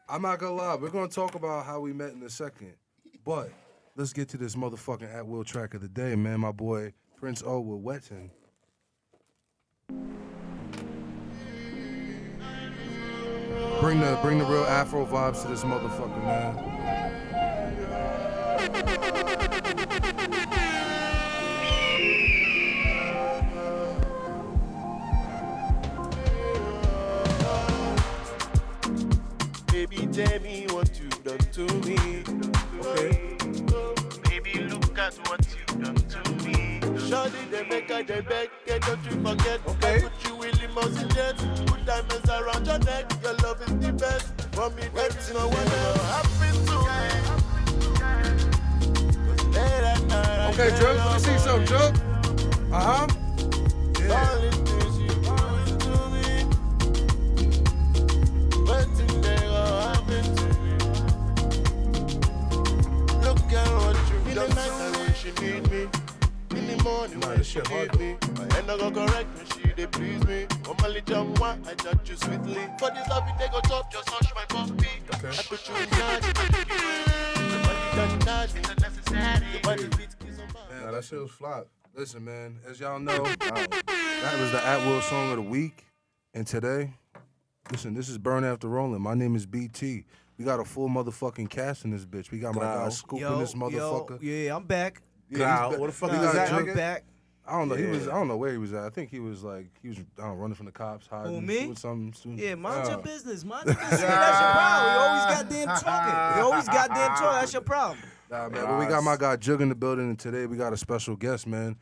I'm not gonna lie. We're gonna talk about how we met in a second, but let's get to this motherfucking at will track of the day, man. My boy Prince O with Wetton. Bring the real Afro vibes to this motherfucker, man. Baby, tell me what you done to me. Okay. Baby, look at what you done to me. Shawty, they make her, they beg, get don't you forget. Okay. I put you in limousine jets, put diamonds around your neck. Your love is the best. For me, there is no one else happen to me. Okay, Jugg, let me see something, Jugg. Uh-huh. Yeah. All the things you do to me. Waiting they go happen to me. Look at what you've done. In the night, I wish you need me. In the morning, when she need me. My hand go correct when she they please me. Normally, jump one, I judge you sweetly. For this love, they go top, just hush my puppy. Okay. I put you in charge. Your body done charge, it's unnecessary. Your body fits kiss on fire. Nah, that shit was flat. Listen, man, as y'all know, that was the At Will song of the week. And today, listen, this is Burn After Rolling. My name is BT. We got a full motherfucking cast in this bitch. We got my guy Scoop in this motherfucker. Yeah, I'm back. Yeah, he's What the fuck we is got that? Jugg. I'm back. I don't know. Yeah. I don't know where he was at. I think he was I don't know, running from the cops, hiding. Who, me? Doing something. Yeah, mind your business. Mind your business. That's your problem. You always goddamn talking. You always goddamn talking. That's your problem. Nah, man. But we got my guy Jugg in the building, and today we got a special guest, man.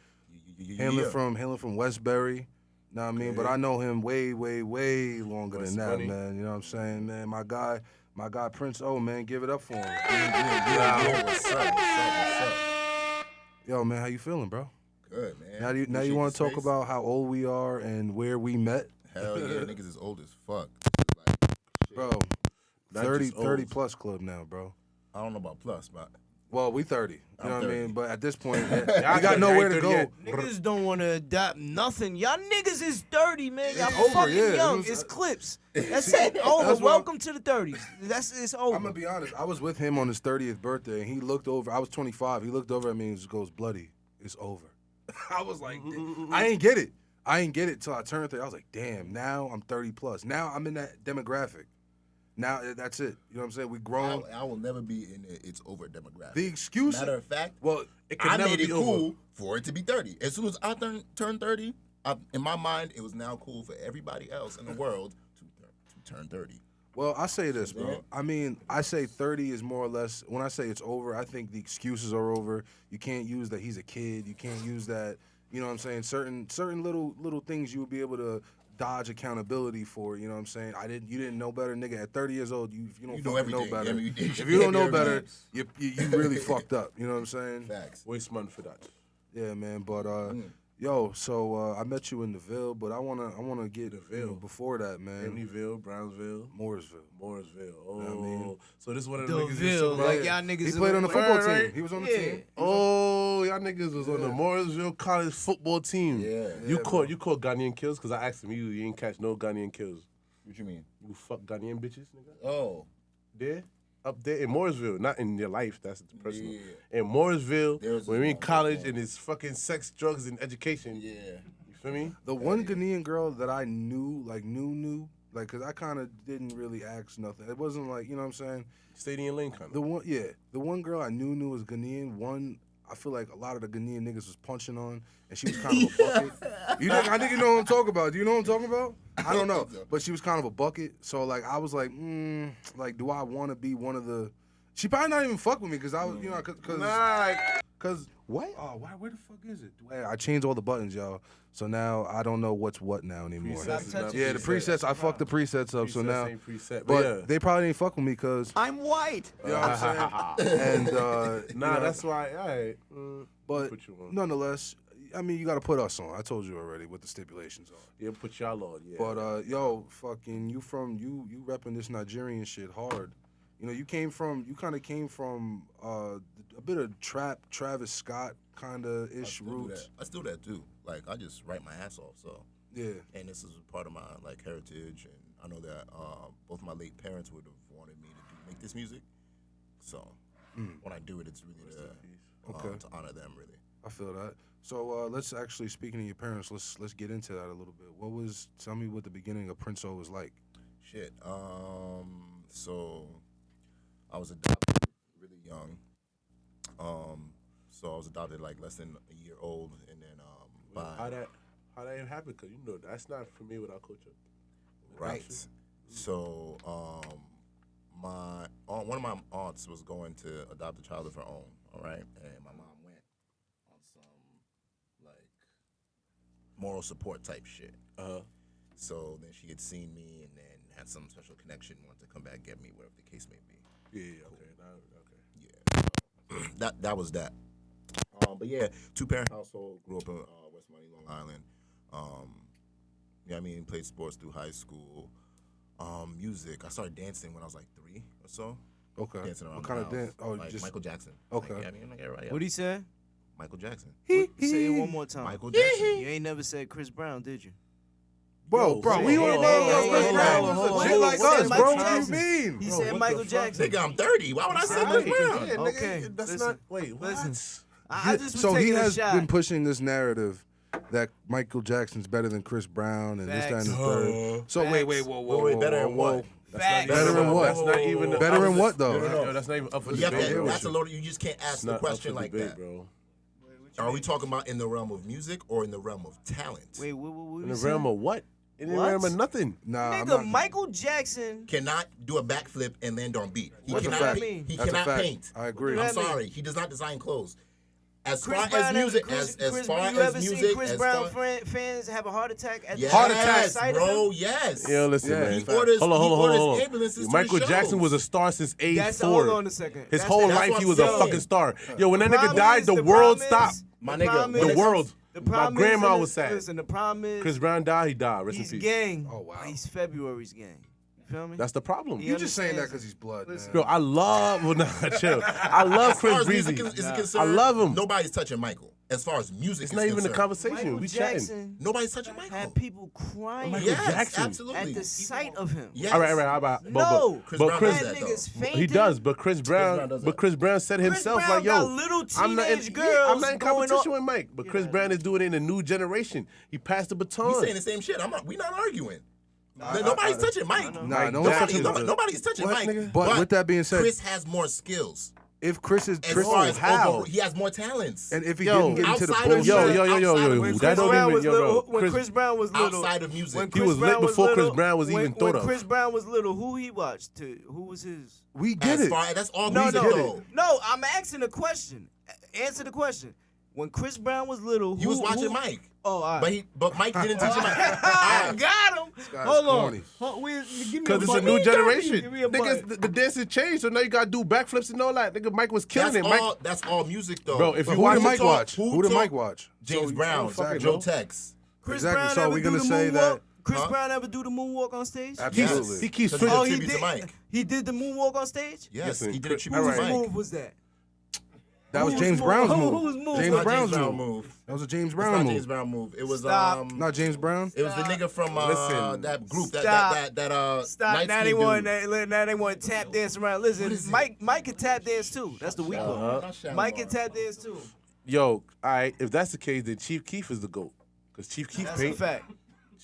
Hailing from Westbury. Know what I mean? But I know him way longer West than that, Bunny. man. You know what I'm saying, man? My guy Prince O, man. Give it up for him. Yeah, what's up? Yo, man, how you feeling, bro? Good, man. Now you Appreciate want the to talk space. about how old we are and where we met, Hell yeah, niggas is old as fuck. bro? Not 30 just 30 old. plus club now, bro. I don't know about plus, but Well, we 30. You I'm know what I 30. mean? But at this point, Y'all we got 30, nowhere I to ain't go. 30 yet. Niggas don't want to adopt nothing. Y'all niggas is 30, man. Y'all It's over, fucking yeah. young. It was- It's clips. That's it. Over. That's what- Welcome to the 30s. It's over. I'm gonna be honest. I was with him on his 30th birthday, and he looked over. I was 25. He looked over at me and just goes, "Bloody, it's over." I was like, I ain't get it. I ain't get it till I turned 30. I was like, damn. Now I'm 30 plus. Now I'm in that demographic. Now that's it. You know what I'm saying? We grown. I will never be in it's over demographic. The excuse. Matter of fact, Well, It can I never made it be cool over. for it to be 30. As soon as I turned 30, in my mind, it was now cool for everybody else in the world to turn 30. Well, I say this, bro. Yeah. I mean, I say 30 is more or less, when I say it's over, I think the excuses are over. You can't use that he's a kid. You can't use that, you know what I'm saying? Certain little things you would be able to dodge accountability for, you know what I'm saying? You didn't know better, nigga. At 30 years old, if you don't You know fucking know everything. better. Yeah, If you don't know yeah, better, yeah. you really fucked up, you know what I'm saying? Facts. Waste money for that. Yeah, man, but yo, so I met you in the Ville, but I wanna get The Ville. before that, man. Amityville, Brownsville, Mooresville. Morrisville. Oh, I mean? so this one of The the niggas you Ville, talking about? like y'all niggas. He played on the football Right. team. He was on the Yeah. team. Oh, y'all niggas was on the Morrisville College football team. Yeah. You caught Ghanaian kills because I asked him, you ain't catch no Ghanaian kills. What you mean? You fuck Ghanaian bitches, nigga. Oh, There? Up there in Morrisville, not in your life, that's personal. Yeah. In Morrisville, There's when we in one, college there's and it's fucking sex, drugs, and education. yeah. You feel me? The one Ghanaian girl that I knew, cause I kind of didn't really ask nothing. It wasn't like, you know what I'm saying? Stay in your lane, kind The of. one girl I knew was Ghanaian. One, I feel like a lot of the Ghanaian niggas was punching on, and she was kind of a bucket. I think you know what I'm talking about. Do you know what I'm talking about? I don't know, but she was kind of a bucket. So like, I was like, do I want to be one of the? She probably not even fuck with me, cause I was, cause What? Oh, where the fuck is it? I changed all the buttons, y'all. So now I don't know what's what now anymore. Presets is not Yeah, the presets. I fucked the presets up. So Presets now, ain't preset, but yeah. they probably didn't fuck with me because I'm white. you know what I'm saying. And Nah, you know, that's why. All right. But put you on. nonetheless, I mean, you got to put us on. I told you already what the stipulations are. Yeah, put y'all on. Yeah. But yo, fucking, you repping this Nigerian shit hard. You know, you kind of came from a bit of trap, Travis Scott kind of ish roots. I still do that too. Like I just write my ass off. So Yeah. and this is part of my like heritage, and I know that both my late parents would have wanted me to make this music. So when I do it, it's really to honor them, really. I feel that. So let's actually, speaking of your parents, let's get into that a little bit. Tell me what the beginning of Prince O was like. Shit. So I was adopted really young. So I was adopted like less than a year old, and then How that even happen? Because you know that's not for me without culture. right. So one of my aunts was going to adopt a child of her own. All right, and my mom went on some like moral support type shit. So then she had seen me and then had some special connection, wanted to come back and get me, whatever the case may be. Yeah. Okay. Yeah. That was that. But yeah, 2-parent household. Grew up in West Miami, Long Island. Played sports through high school. Music. I started dancing when I was like 3 or so. Okay. Dancing around What the kind of house. dance? Oh, Like just Michael Jackson. Okay. Right. What he said? Michael Jackson. Say it one more time. Michael Jackson. You ain't never said Chris Brown, did you? Bro, Yo, we hold don't on, know hold on, Chris hold on, Brown hold on, was hold a on. J like Hold on, us, Michael bro. What do you Jackson. mean? He Bro, said what Michael the fuck? Jackson. Nigga, I'm 30. Why would I say Chris Brown? Yeah, Okay, nigga, that's listen. not. Wait, what? Listen. I just was So he taking a has shot. been pushing this narrative that Michael Jackson's better than Chris Brown and this, that, and the Facts. third. So Facts. wait, whoa, better than whoa. what? Facts. Better than what? That's not even. Better than what though? Yo, that's not even up for You have debate. to, bro. that's a load. You just can't ask It's the not up question for like debate, that. bro. Are we talking about in the realm of music or in the realm of talent? Wait, what In you the said? realm of what? In the What? realm of nothing. Nah, I'm Nigga, not. Michael Jackson. Cannot do a backflip and land on beat. He What That's a cannot. fact. mean? He That's a cannot fact. paint. I agree. What I'm do that mean? sorry. He does not design clothes. As Chris far Brown as music, Chris, as far you as ever music, seen Chris as Brown far, fans have a heart attack at yes, the Heart attack, sight of bro. him? Yes. Yo, listen, Yeah, man. he orders- hold on, he hold on, hold orders on. ambulances to Michael his Jackson shows. was a star since age That's 4. hold on a second. His That's whole the- life what he I'm was a saying. fucking star. Yo, when that The nigga problem died, is- the the world problem is- stopped. My the nigga, problem when The it world. The My problem grandma is, was sad. Listen, the problem is Chris Brown died, he died. Rest in he's peace. gang. Oh, wow. He's February's gang. You feel me? That's the problem. He You just saying that understands because he's blood, man. Yo, I love. Well, nah, chill. I love as far Chris as Breezy. music is I concerned, love him. Nobody's touching Michael. As far as music It's is not even a concerned. conversation. Michael We chatting. Jackson Nobody's touching Michael. had people crying Michael Yes, Jackson. absolutely. at the sight of him. Yes. All right. How about? No, Chris but Brown Chris, does that that, though. nigga's fainting. he does. But Chris Brown Brown. does But that. Chris Brown said Chris himself, Brown like, yo, got little I'm not in, teenage yeah, I'm girls not in going competition on- with Mike. But Get Chris outta Brown is doing it in a new generation. He passed the baton. We saying the same shit. We're not arguing. Nobody's touching Mike. Nah, no one's touching Jackson. him. Nobody's touching What, Mike. nigga? But with that being said, Chris has more skills. if Chris is As Chris, far as how? overall, he has more talents. and if he Yo, didn't get into the outside of bullshit, Yo, music, yo, yo, yo, outside yo. of When music, That Chris don't Brown even, was yo, little, bro. when Chris Brown was little, outside of music. when He was Chris lit Brown was before Chris little, Brown was when, even when thought of. Chris Brown was little, who he watched? Who was his? we get as it. far that's all No, music no, though. no. I'm asking a question. Answer the question. When Chris Brown was little, He was watching who, Mike. Oh, all right. But Mike didn't teach him. I got him. guy's Hold on. corny. Give me Because it's a button. new Give me generation. a button. Niggas, the dance has changed, so now you gotta do backflips and all that. Nigga, Mike was killing That's it. Mike, all. That's all music though. Bro, if But you who watch did it, Mike watch? who Who did talk- Mike watch? James So, Brown, you fucking Joe know. Tex. Chris Exactly, Brown so ever we do gonna the say moonwalk? that- Chris Huh? Brown ever do the moonwalk on stage? Absolutely. he keeps Because switching. Oh, he tribute to did. Mike. He did the moonwalk on stage. Yes, Listen, he did a Chris- tribute all to right. Whose Mike. move was that? That was Who James was Brown's move? move. Who was move? James It's not Brown's James Brown move. move. That was a James It's Brown not move. James Brown move. It was Stop. Not James Brown. It was the nigga from Listen. that group Stop. that Stop. light Now skinned they want dude. now they want tap dance around. Listen, Mike can tap dance too. That's the weak one. Mike can tap dance too. Yo, all right, if that's the case, then Chief Keef is the GOAT. Because Chief Keef That's a paint. fact.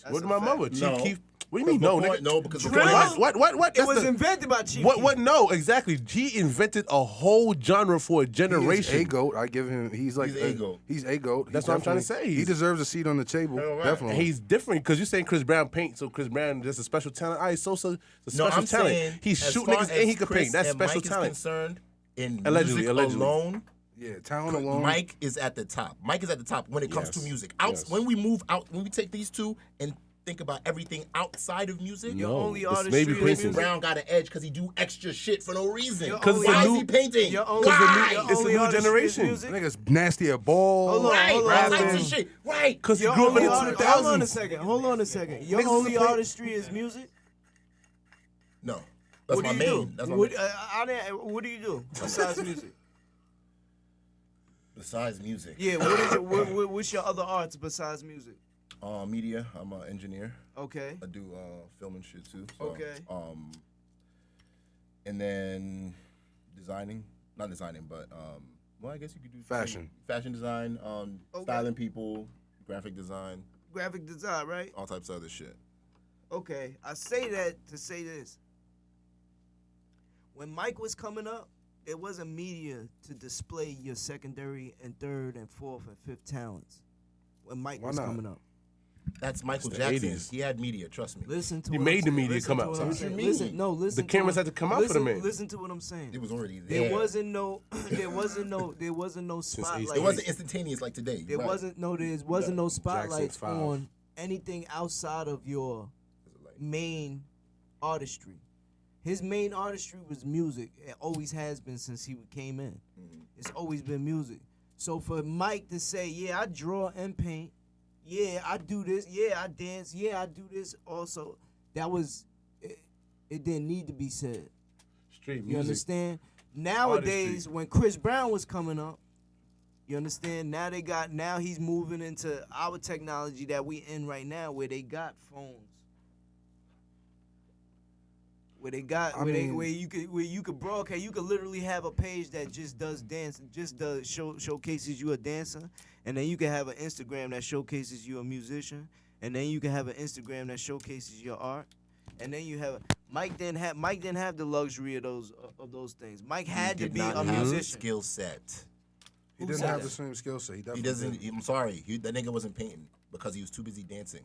What a my fact. mother? Chief No. Keef. What do you mean? No, Before- nigga. no, because Drill? before- What? It That's was the, invented by Chief. what? No, exactly. He invented a whole genre for a He is generation. a goat. I give him. He's like He's a goat. He's a goat. That's what I'm trying to say. He deserves a seat on the table. right. Definitely. And he's different because you're saying Chris Brown paint, so Chris Brown just a special talent. All right, Sosa, a No, special I'm talent. saying He's as shooting far niggas as and he can Chris paint. That's and special Mike talent. Is concerned in Allegedly, music allegedly. alone. yeah, talent alone. Mike is at the top. Mike is at the top when it comes to Yes. music. Yes. When we move out, when we take these two and think about everything outside of music, Your No, only it's artistry maybe is Prince. music. Brown got an edge because he do extra shit for no reason. Your Because only- it's a Why new- is he painting? Your only- Why? your It's a only new artistry is generation. music? Niggas nasty at ball. Hold on, Right, hold on, all hold types on. of shit. Right. Because he Your grew up in only the art- 2000s. Hold on a second. Hold on a second. Your Niggas only used to play- artistry is music. No, that's What my do you main. do? That's my What, main. what do you do besides music? Besides music, Yeah. What's your other arts besides music? media. I'm an engineer. Okay. I do film and shit too. So, Okay. And then not designing, but well, I guess you could do Fashion design, styling people, graphic design, right? all types of other shit. Okay, I say that to say this. When Mike was coming up, it wasn't media to display your secondary and third and fourth and fifth talents. When Mike was coming up. That's Michael the Jackson. 80s. He had media, trust me. Listen to He what made I'm the saying. media Listen come to out. what So I'm what saying. you mean? Listen, no, listen. The cameras had to come out for the man. Listen to what I'm saying. It was already there. There wasn't no spotlight. It wasn't instantaneous like today. There wasn't no spotlight Jackson's 5. on anything outside of your main artistry. His main artistry was music. It always has been since he came in. It's always been music. So for Mike to say, yeah, I draw and paint, yeah, I do this, yeah, I dance, yeah, I do this also, that was, it didn't need to be said. Street music. You understand? Nowadays, Artistry. when Chris Brown was coming up, you understand? Now he's moving into our technology that we in right now, where they got phones, where you could broadcast. You could literally have a page that just does dance, showcases you a dancer, and then you can have an Instagram that showcases you a musician, and then you can have an Instagram that showcases your art, and then you have Mike didn't have the luxury of those things. Mike had to be a musician. Skill set. He didn't have the same skill set. He doesn't. I'm sorry. That nigga wasn't painting because he was too busy dancing.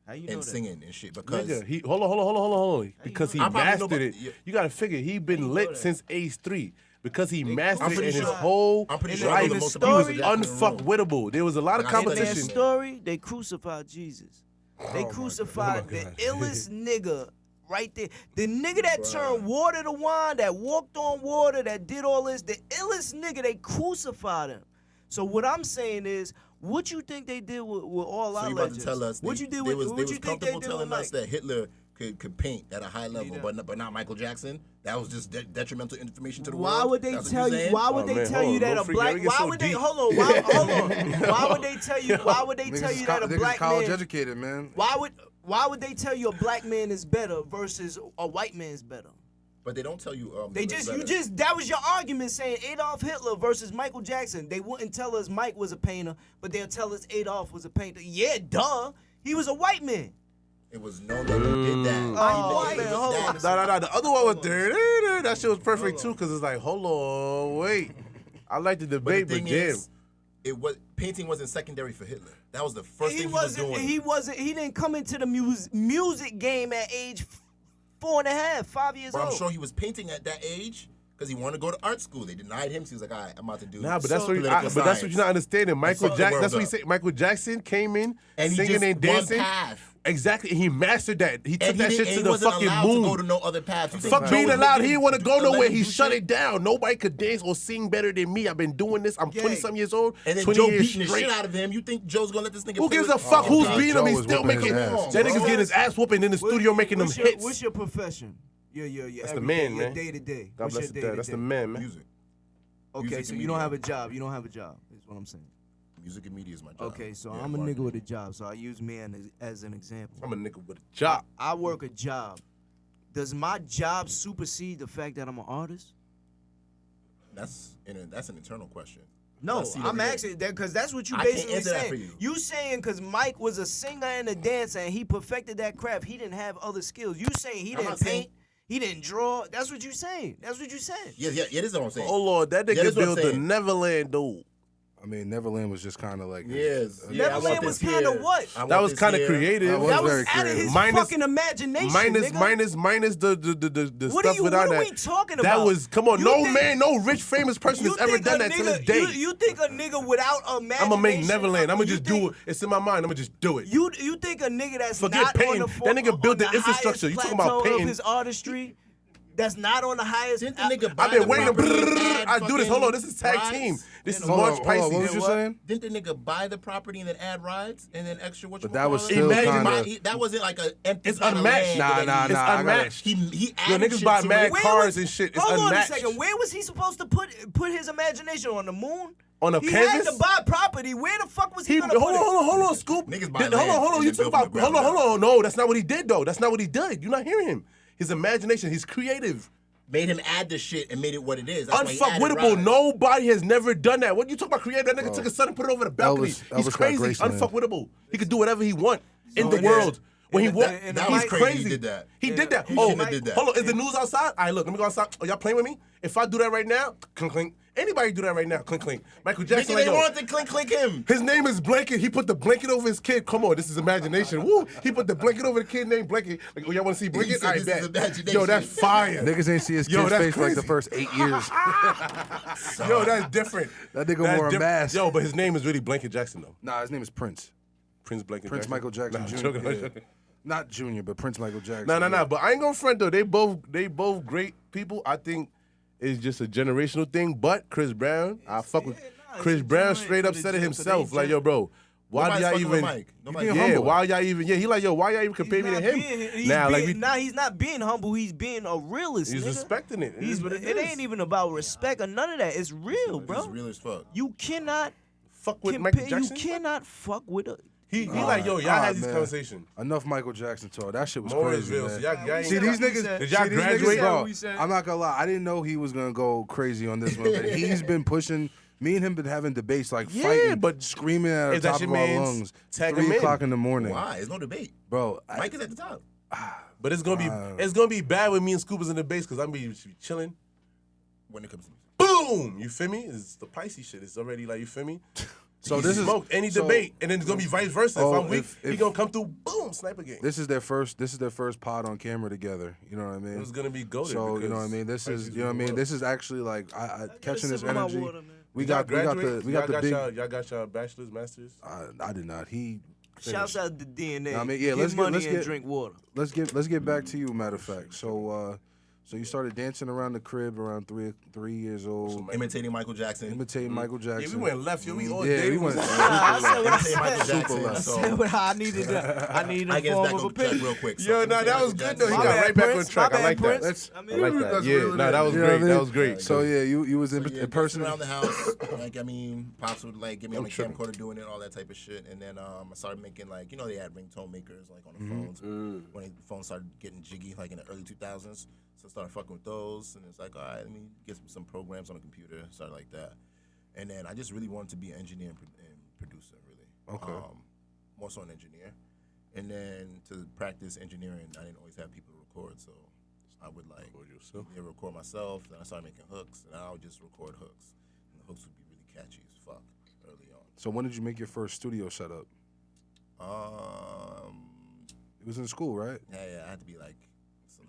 How you know and that? singing and shit. Because Nigga, hold on. Because he I probably know mastered it. about- yeah. You gotta figure he been lit since age 3. Because he mastered I'm it pretty in his sure- whole I'm pretty life. sure I know the He most was about Michael Jackson in the room. unfuckwittable. There was a lot of Like, I ain't In that competition. story, they crucified Jesus. They crucified the God. illest nigga right there. The nigga that turned water to wine, that walked on water, that did all this, the illest nigga, they crucified him. So what I'm saying is, what you think they did with all So our you about legends? to tell us What they, you did they with was, what they you was think they comfortable did telling with us Mike? that Hitler could paint at a high level, but not Michael Jackson? That was just detrimental information to the world? Why would they That's what tell you're you? saying? Why would they tell you that a black? Why would they? Hold on. Hold on. Why would they tell you? Why would they tell you that a black college man? educated, man. Why would they tell you a black man is better versus a white man is better? But they don't tell you. That was your argument saying Adolf Hitler versus Michael Jackson. They wouldn't tell us Mike was a painter, but they'll tell us Adolf was a painter. Yeah, duh. He was a white man. It was known that he did that. Oh, man, hold on. Nah. The other one was there. That shit was perfect too, because it's like, hold on, wait. I like the But debate, the but thing damn. is, painting wasn't secondary for Hitler. That was the first thing he was doing. He didn't come into the music game at age 4.5, 5 years But old. I'm sure he was painting at that age because he wanted to go to art school. They denied him, so he was like, all right, I'm about to do Nah, but that's political what that's what science. you're not understanding. Michael fucked the Jackson. world That's what he up. said. Michael Jackson came in And he singing just and dancing. one path. Exactly. He mastered that. He took And that he shit didn't- to and the he wasn't fucking allowed moon. to go to no other paths. You think Fuck Joe being was allowed. looking He didn't want to go let nowhere. him He do shut shit? it down. Nobody could dance or sing better than me. I've been doing this. I'm 20-something years old. And then 20 Joe years beating the straight. shit out of him. You think Joe's gonna let this nigga? Who play gives with- a fuck who's God, beating him? Joe He's was still whooping his making. ass. That nigga's getting his ass whooping in the studio making them hits. What's your profession? Yeah. That's the man, your man. day to day. God bless the dad. That's the man, man. Music. Okay, Music so and you don't media. have a job. You don't have a job. Is what I'm saying. Music and media is my job. Okay, so Yeah, I'm a marketing. nigga with a job, so I use me as an example. I'm a nigga with a job. I work a job. Does my job supersede the fact that I'm an artist? That's an internal question. No, I see it I'm every day. asking that because that's what you I can't basically answer that saying. for you. You saying because Mike was a singer and a dancer and he perfected that craft, he didn't have other skills. You saying he I'm didn't not saying- paint, he didn't draw. That's what you saying. That's what you saying. Yeah, it is what I'm saying. Oh Lord, that Yeah, nigga that's what I'm built the saying. Neverland, dude. I mean, Neverland was just kind of like Yes. Yeah, I want Neverland was this kind of here. what? I want That was this kind of here. creative. That was That was very out of creative. his Minus- fucking imagination, nigga. minus the What stuff without what are that. we talking That about? was come on. You No think- man, no rich famous person has ever think done a that to nigga- this day. You think a nigga without imagination? I'm gonna make Neverland. I'm gonna you just think- do it. It's in my mind. I'm gonna just do it. You think a nigga that's Forget not painting. on the That nigga built the highest infrastructure. You talking about plateau painting. of his artistry? That's not on the highest. Didn't the nigga buy I've been the waiting. property and add I do this. Hold on. This is tag rides? team. This is Hold March on, Pisces. what was you saying? Didn't the nigga buy the property and then add rides and then extra what you But that was call still it? kinda- That wasn't like a empty. It's plot of unmatched. land that It's he- I gotta- unmatched. He Yo, added niggas shit buy to mad it. cars and shit. It's Hold on a unmatched. second. Where was he supposed to put his imagination on the moon? On a he canvas? had to buy property. Where the fuck was he gonna Hold put it? on, Scoop. Niggas buy Hold land on. and You then talk build about. from the ground Hold on. No, that's not what he did though. That's not what he did. You're not hearing him. His imagination. He's creative. made him add the shit and made it what it is. That's why he added Unfuckwittable. rhymes. Nobody has never done that. What you talk about creative? That nigga took his son and put it over the balcony. Elvis He's got crazy. Graceland. Unfuckwittable. He could do whatever he want in the it is. world. When he walked, that he's was crazy crazy. he did that. He did that. He Oh, shouldn't have did that. hold on. Is the news outside? All right, look. Let me go outside. Oh, y'all playing with me? If I do that right now, clink clink. Anybody do that right now? Clink clink. Michael Jackson. Nigga, Like, they yo, wanted to clink him. his name is Blanket. He put the blanket over his kid. Come on, this is imagination. Woo! He put the blanket over the kid named Blanket. Like, oh, y'all want to see Blanket? said I this is bet. imagination. Yo, that's fire. Niggas ain't see his Yo, kid's that's face for like the crazy. first 8 years. Yo, that's different. That nigga That's wore a different. mask. Yo, but his name is really Blanket Jackson though. Nah, his name is Prince. Prince Blanket Prince Jackson. Michael Jackson Nah, Jr. joking, Yeah. joking. Not Junior, but Prince Michael Jackson. No. But I ain't gonna front though. They both great people. I think it's just a generational thing. But Chris Brown, I fuck with Chris Brown. Straight up said it himself. Like, yo, bro, why Nobody's do y'all fucking with even? Mike. Nobody- being Yeah, humble. why y'all even? Yeah, he like, yo, why y'all even compare me to him? He's not being humble. He's being a realist. He's nigga. respecting it. It is what it is. ain't even about respect or none of that. It's real, bro. It's real as fuck. You cannot fuck with compare. Michael You Jackson. cannot fuck with a. He like, yo, y'all Alright, had these man. conversations. Enough Michael Jackson talk. That shit was More is crazy, real. man. So y'all ain't See got- these niggas. Did y'all see, these graduate? niggas, bro, We said. I'm not gonna lie. I didn't know he was gonna go crazy on this one. But he's been pushing. Me and him been having debates, like Yeah, fighting, but screaming at the if that's top your of our mans, lungs. tag 3 him in. o'clock in the morning, Why? There's no debate. bro. Mike is at the top. But it's gonna be bad with me and Scoop is in the base because I'm be chilling. When it comes to music. Boom! You feel me? It's the Pisces shit. It's already like, you feel me? So He this is smoked any so- debate, and then it's gonna be vice versa. Oh, if I'm weak, if- he gonna come through. Boom! Sniper game. This is their first. This is their first pod on camera together. You know what I mean? It was gonna be goated. So you know what I mean. This is you know what I mean. This is actually like I catching this energy. We got the big. Y'all got y'all bachelor's, masters. I did not. He. Shouts out to DNA. I mean, yeah, Get let's money and get drink water. Let's get back to you. Matter of fact, so you started dancing around the crib around 3 years old, Imitating Michael Jackson. imitating Michael Yeah, Jackson. we went left, yo. We all Yeah, day we was went. I said what I Imitating Michael said. Jackson. left. I So said what I needed. I needed I a guess form back of on track opinion. real quick. Yo, nah, that was good though. He My got bad, right back on Prince. track. My I like bad, that. Prince. I mean, I like that. that's Yeah, real no, that was You know what I great. mean? That was great. So yeah, you was in Yeah, person. around the house. Like, I mean, pops would like get me on the camcorder doing it, all that type of shit. And then I started making like, you know, they had ringtone makers like on the phones. When the phones started getting jiggy, like in the early 2000s. So I started fucking with those, and it's like, all right, let me get some programs on the computer, started like that. And then I just really wanted to be an engineer and producer, really. Okay. More so an engineer. And then to practice engineering, I didn't always have people to record, so I would like record myself. Then I started making hooks, and I would just record hooks. And the hooks would be really catchy as fuck early on. So when did you make your first studio setup? It was in school, right? Yeah, I had to be like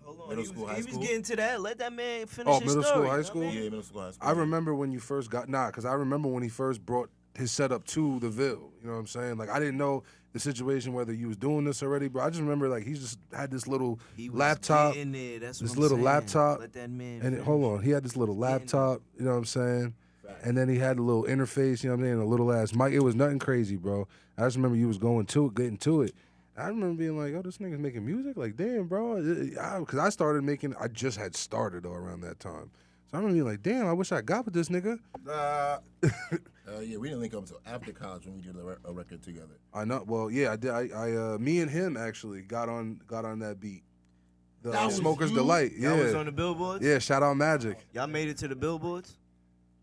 Hold on, middle school, high he school. was getting to that. Let that man finish Oh, his middle story. school, you high know what I school? mean? Yeah, middle school, high school. I remember when you first because I remember when he first brought his setup to the Ville. You know what I'm saying? Like I didn't know the situation whether you was doing this already, bro. I just remember like he just had this little He was laptop, getting there. That's this what I'm little saying. laptop, Let that man and finish. hold on, he had this little laptop. You know what I'm saying? And then he had a little interface. You know what I'm saying? A little ass mic. It was nothing crazy, bro. I just remember you was getting to it. I remember being like, "Oh, this nigga's making music." Like, damn, bro. Because I started making. I just had started though around that time. So I remember being like, "Damn, I wish I got with this nigga." Yeah, we didn't link up until after college when we did a record together. I know. Well, yeah, I did. Me and him actually got on that beat. The That was Smoker's you? Delight. Y'all was on Yeah, the billboards? yeah. Shout out Magic. Y'all made it to the billboards?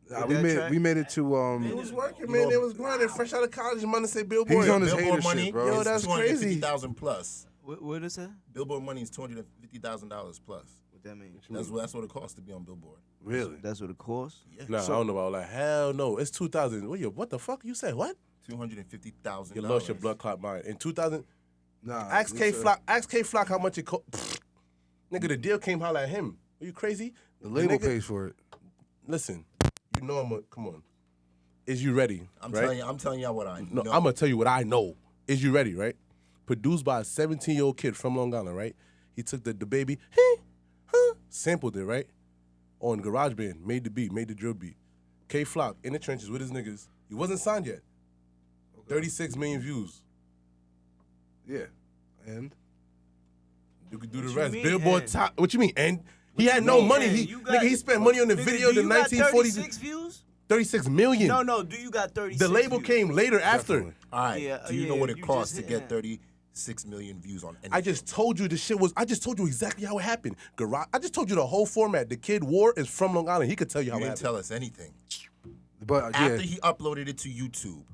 We that made track? it to It was working, man. They was grinding. Fresh out of college, money say Billboard. He's on his Billboard hater money, shit, bro. Yo, that's crazy. $250,000 plus. What is that? Billboard money is $250,000 plus. What that mean? That's what it costs to be on Billboard. Really. That's what it costs? Yeah, Nah, I don't know about like hell no. It's 2000. What the fuck? You said what? $250,000. You lost your blood clot mind. In 2000, Nah. ask K Flock how much it cost. Nigga, the deal came holla at him. Are you crazy? The label Nigga, pays for it. Listen, you know come on. Is you ready? I'm right? telling y'all what I No, know. I'm gonna tell you what I know. Is you ready, right? Produced by a 17-year-old kid from Long Island, right? He took the baby, sampled it, right? On GarageBand, made the beat, made the drill beat. K Flock in the trenches with his niggas. He wasn't signed yet. 36 million views. Yeah. And You could do the you rest. mean, Billboard and? top. What you mean? And he had no money. And He you got- he spent money on the Nigga, video. do The you got 1940s. 36 views? 36 million. No, do you got 36 The label views? came later after. Definitely. All right. Yeah, do you yeah, know what it you costs just to hitting get that. 6 million views on anything. I just told you the shit was. I just told you exactly how it happened. Garage. I just told you the whole format. The kid War is from Long Island. He could tell you how You it didn't happened. tell us anything. But After he uploaded it to YouTube,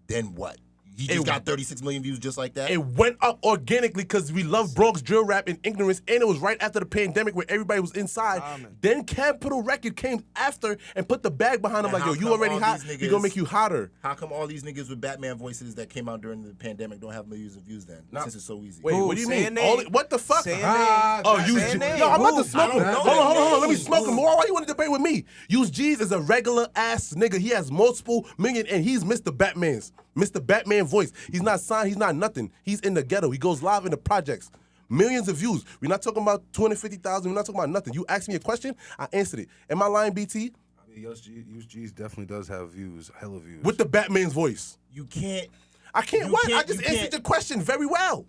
then what? He just got 36 million views just like that? It went up organically because we love Bronx drill rap and ignorance, and it was right after the pandemic where everybody was inside. Then Capital Record came after and put the bag behind him And like, yo, how you come already all hot, these we gonna make you hotter. How come all these niggas with Batman voices that came out during the pandemic don't have millions of views then? Since it's so easy. Wait, Who? what do you Say mean? a name. What the fuck? Say a name. Oh, use Say a G. name. Yo, I'm about Who? to smoke him. I don't Hold know on. that Let me name. smoke him. Why you want to debate with me? Use G's is a regular ass nigga. He has multiple million, and he's Mr. Batman's. Mr. Batman voice. He's not signed. He's not nothing. He's in the ghetto. He goes live in the projects. Millions of views. We're not talking about 250,000. We're not talking about nothing. You asked me a question, I answered it. Am I lying, BT? I mean, Use G's definitely does have views, hella views. With the Batman's voice. You can't. I can't You what? can't- I just you answered can't- your question very well.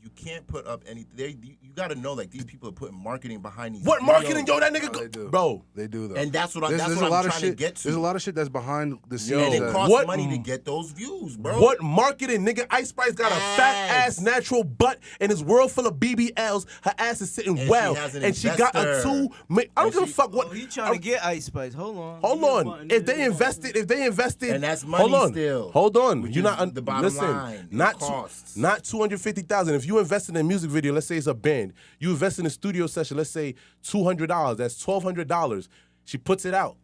You can't put up anything. You got to know, like, these people are putting marketing behind these. What videos. marketing, yo? That nigga, They do. bro. They do though. And that's what I'm There's a trying lot of to shit, get to. There's a lot of shit that's behind the scenes. And it that- costs What- money to get those views, bro. What marketing, nigga? Ice Spice got a fat ass natural butt in this world full of BBLs. Her ass is sitting And well, she has an and she got a investor. 2. I don't And give a she- fuck what. Oh, he trying to get Ice Spice. Hold on. Hold on. If they invested, And that's money hold on. still, Hold on. which You're is not the bottom listen. line. It Not costs. not 250,000. If you invest in a music video, let's say it's a band. You invest in a studio session. Let's say $200. That's $1,200. She puts it out.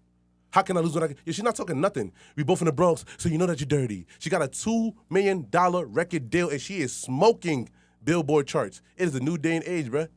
How can I lose when I? She's not talking nothing. We both in the Bronx, so you know that you're dirty. She got a $2 million record deal, and she is smoking Billboard charts. It is a new day and age, bruh.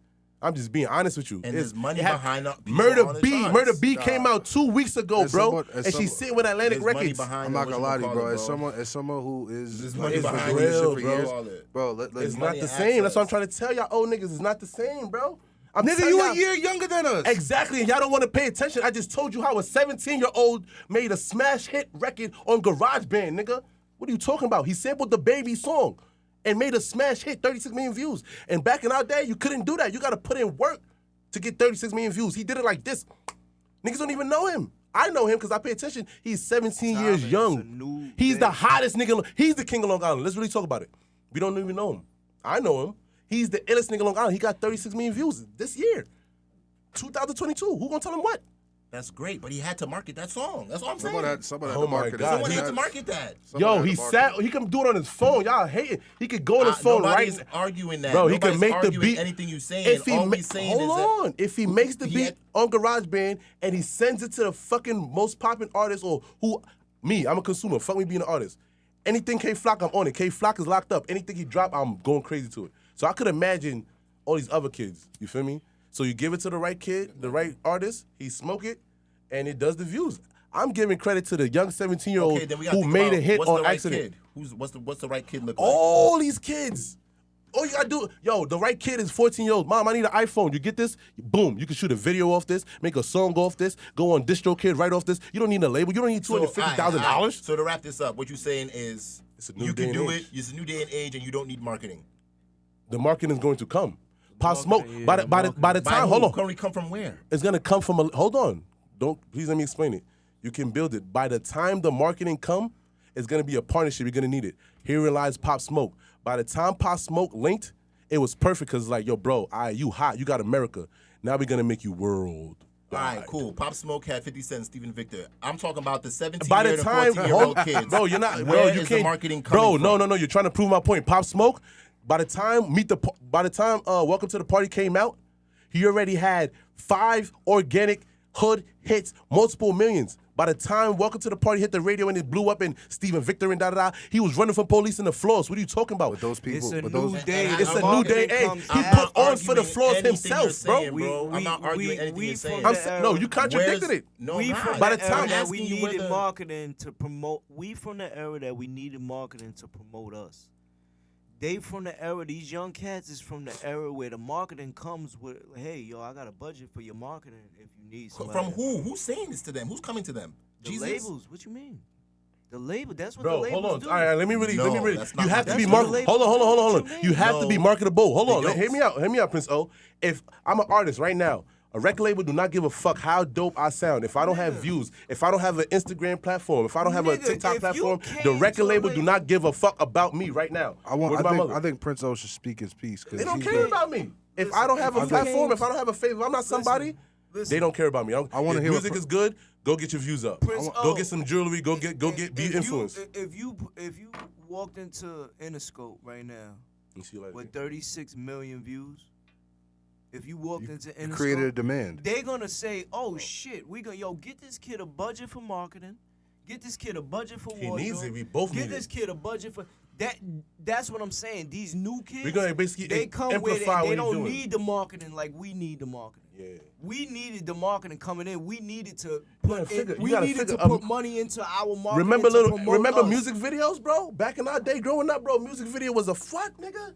I'm just being honest with you. And It's- there's money it ha- behind the people Murder on the B. charts. Murder B came out 2 weeks ago, As bro, someone- as and she's someone- sitting with Atlantic There's money Records. behind I'm not gonna lie to you, bro. whatchamacallit, As someone who is There's money is behind doing this it, shit for bro. years, bro. Let's It's money not the and same. That's what I'm access. trying to tell y'all old niggas. It's not the same, bro. I'm Nigga, telling you y'all- a year younger than us. Exactly, and y'all don't want to pay attention. I just told you how a 17-year-old made a smash hit record on GarageBand, nigga. What are you talking about? He sampled the Baby song and made a smash hit, 36 million views. And back in our day, you couldn't do that. You got to put in work to get 36 million views. He did it like this. Niggas don't even know him. I know him because I pay attention. He's 17 years a young. new He's the day. hottest nigga. He's the king of Long Island. Let's really talk about it. We don't even know him. I know him. He's the illest nigga in Long Island. He got 36 million views this year. 2022. Who gonna tell him what? That's great, but he had to market that song. That's all I'm saying. Someone had Oh to my market it. God. Someone he had to market that. Yo, he sat. He can do it on his phone. Y'all hating. He could go on his phone Nobody's right. arguing that. Bro, he Nobody's can make the arguing beat. anything you saying. If he All ma- he's saying hold is on. If he makes the he beat had- on GarageBand and he sends it to the fucking most popping artist or who, me, I'm a consumer. Fuck me being an artist. Anything K Flock, I'm on it. K Flock is locked up. Anything he drop, I'm going crazy to it. So I could imagine all these other kids. You feel me? So you give it to the right kid, the right artist. He smoke it, and it does the views. I'm giving credit to the young 17-year-old Okay, then we gotta who think made about a hit what's on the right accident. Kid? What's the right kid look like? All these kids. All you gotta do, yo, the right kid is 14-year-old. Mom, I need an iPhone. You get this? Boom. You can shoot a video off this, make a song off this, go on DistroKid, write off this. You don't need a label. You don't need $250,000. All right. So to wrap this up, what you're saying is It's a new you day can and do age. it. It's a new day and age, and you don't need marketing. The marketing is going to come. Pop Smoke. yeah, By the By time, who? hold on. Currently come from where? It's gonna come from hold on. Please let me explain it. You can build it. By the time the marketing come, it's gonna be a partnership. You're gonna need it. Here lies Pop Smoke. By the time Pop Smoke linked, it was perfect because like, yo, bro, you hot. You got America. Now we're gonna make you world. All right, cool. Pop Smoke had 50 Cent, Stephen Victor. I'm talking about the 17 By year the to time, 14-year-old kids. bro, you're not, Where bro, you is can't. the marketing bro, coming from? no. You're trying to prove my point. Pop Smoke. By the time Welcome to the Party came out, he already had 5 organic hood hits, multiple millions. By the time Welcome to the Party hit the radio and it blew up and Stephen Victor and da-da-da, he was running from police in the floors. What are you talking about? With those people, It's a with new those, day. It's I'm a new day. Marketing Hey, comes he after. put on for the floors Anything himself, you're saying, bro. I'm not arguing anything you're saying. from I'm no, you contradicted Where's- it. No, we I'm from not. By the the time- era I'm that we asking you needed whether- marketing to promote. We from the era that we needed marketing to promote us. They from the era. These young cats is from the era where the marketing comes with, hey, yo, I got a budget for your marketing if you need somebody. From who? Who's saying this to them? Who's coming to them? The Jesus? labels. What you mean? The label. That's what the Bro, labels hold on. do. All right, let me really. No, You that's not have what to be that's market. what Hold on. What you You have to be No, marketable. Hold on. they don't. Hear me out. Hear me out, Prince O. If I'm an artist right now, A record label do not give a fuck how dope I sound. If I don't have views, if I don't have an Instagram platform, if I don't have a Nigga, TikTok if platform, you the came record to a label do label- not give a fuck about me right now. Word to my mother. I think Prince O should speak his piece. They don't care about me. If I don't have a platform, if I don't have a favor, if I'm not somebody, they don't care about me. I wanna if hear what music is good, go get your views up. Prince Go O. get some jewelry. Go get be influenced. If you walked into Interscope right now You see, like, with 36 million views, if you walked into You Interscope, created a demand. they're gonna say, "Oh shit, we gonna get this kid a budget for marketing, get this kid a budget for He wardrobe, needs it. We both get need this it. kid a budget for that." That's what I'm saying. These new kids, We're gonna basically they come with it. amplify what They he's don't doing. need the marketing like we need the marketing. Yeah. We needed the marketing coming in. We needed to gotta figure- you we gotta needed to figure, put money into our marketing. Remember us. music videos, bro? Back in our day, growing up, bro, music video was a fuck, nigga.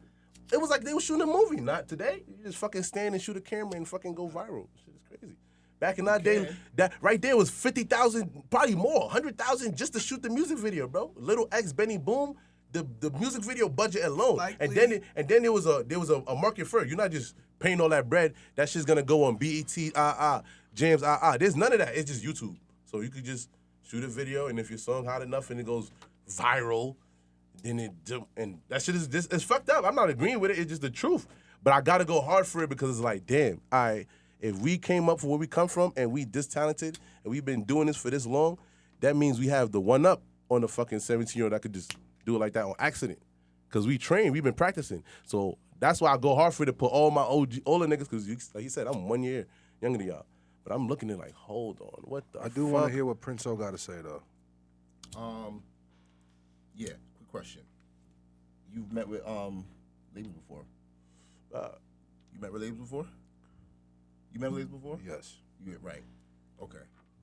It was like they were shooting a movie. Not today. You just fucking stand and shoot a camera and fucking go viral. Shit is crazy. Back in our day, that right there was 50,000, probably more, 100,000 just to shoot the music video, bro. Little X, Benny Boom, the music video budget alone, and then there was a market for it. You're not just paying all that bread. That shit's gonna go on BET, Jams, There's none of that. It's just YouTube. So you could just shoot a video, and if your song hot enough and it goes viral, then and that shit is it's fucked up. I'm not agreeing with it. It's just the truth. But I gotta go hard for it because it's like, damn, if we came up from where we come from and we this talented and we've been doing this for this long, that means we have the one up on the fucking 17-year-old that could just do it like that on accident. Cause we trained, we've been practicing. So that's why I go hard for it to put all my older niggas, cause like you said, I'm 1 year younger than y'all. But I'm looking at it like, hold on, what the I do want to hear what Prince O got to say though. Yeah, quick question. You've met with labels before? You met with labels before? You met with labels before? Yes. You right. Okay.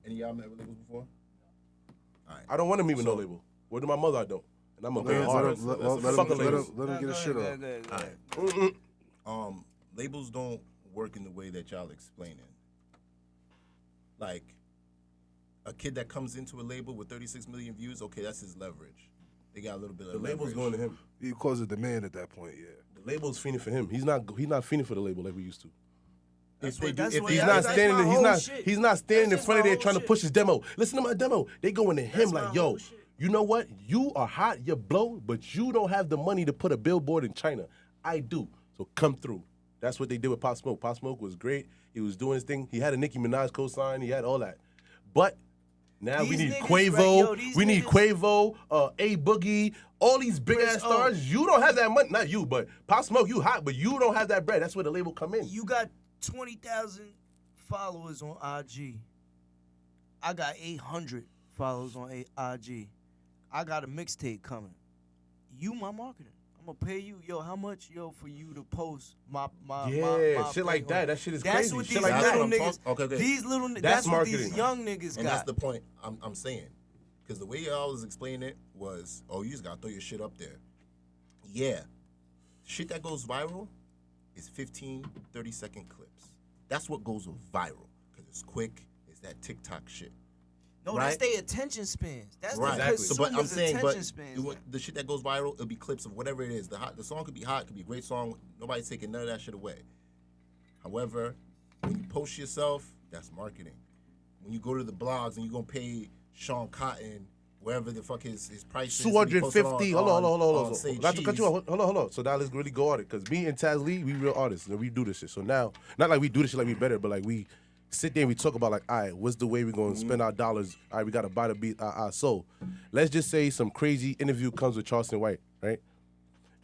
Any of y'all met with labels before? All right. I don't want to meet with no label. Word to my mother, I don't. And I'm gonna go hard. Let him get his shit off. Labels don't work in the way that y'all explaining. Like, a kid that comes into a label with 36 million views, okay, that's his leverage. They got a little bit of The label's leverage. going to him. You cause a demand at that point, yeah. The label's fiending for him. He's not fiending for the label like we used to. If what- they do, that's if what- they He's Yeah, not that's standing. my He's whole not. shit. He's not standing in That's front of my there whole trying to shit. push his demo. Listen to my demo. They going to him That's like, my yo, whole shit. you know what? You are hot. You blow, but you don't have the money to put a billboard in China. I do. So come through. That's what they did with Pop Smoke. Pop Smoke was great. He was doing his thing. He had a Nicki Minaj co-sign. He had all that. But now we These need niggas, Quavo. right, yo, these we need niggas- Quavo, A Boogie, all these big ass Prince O. stars. You don't have that money. Not you, but Pop Smoke, you hot, but you don't have that bread. That's where the label come in. You got 20,000 followers on IG. I got 800 followers on IG. I got a mixtape coming. You my marketing. I'm gonna pay you, yo, how much, yo, for you to post my Yeah, shit thing like on- that. That shit is That's crazy. what Shit these like that. little That's what I'm niggas. talking- okay. These little. That's That's what these marketing. young niggas And got. that's the point I'm saying. Because the way y'all was explaining it was, oh, you just got to throw your shit up there. Yeah. Shit that goes viral is 15, 30-second clips. That's what goes viral. Because it's quick. It's that TikTok shit. No, right? that's their attention spans. That's Right. the So, but I'm consumer's saying, attention but spans. the shit that goes viral, it'll be clips of whatever it is. The song could be hot, could be a great song. Nobody's taking none of that shit away. However, when you post yourself, that's marketing. When you go to the blogs and you're gonna pay Sean Cotton wherever the fuck his price is. 250. Hold on. Say Not to cut you cheese. off. Hold on. So now let's really go at it. Because me and Taz Lee, we real artists. And we do this shit. So now, not like we do this shit like we better, but like we sit there and we talk about like, all right, what's the way we going to spend our dollars? All right, we got to buy the beat. So let's just say some crazy interview comes with Charleston White, right?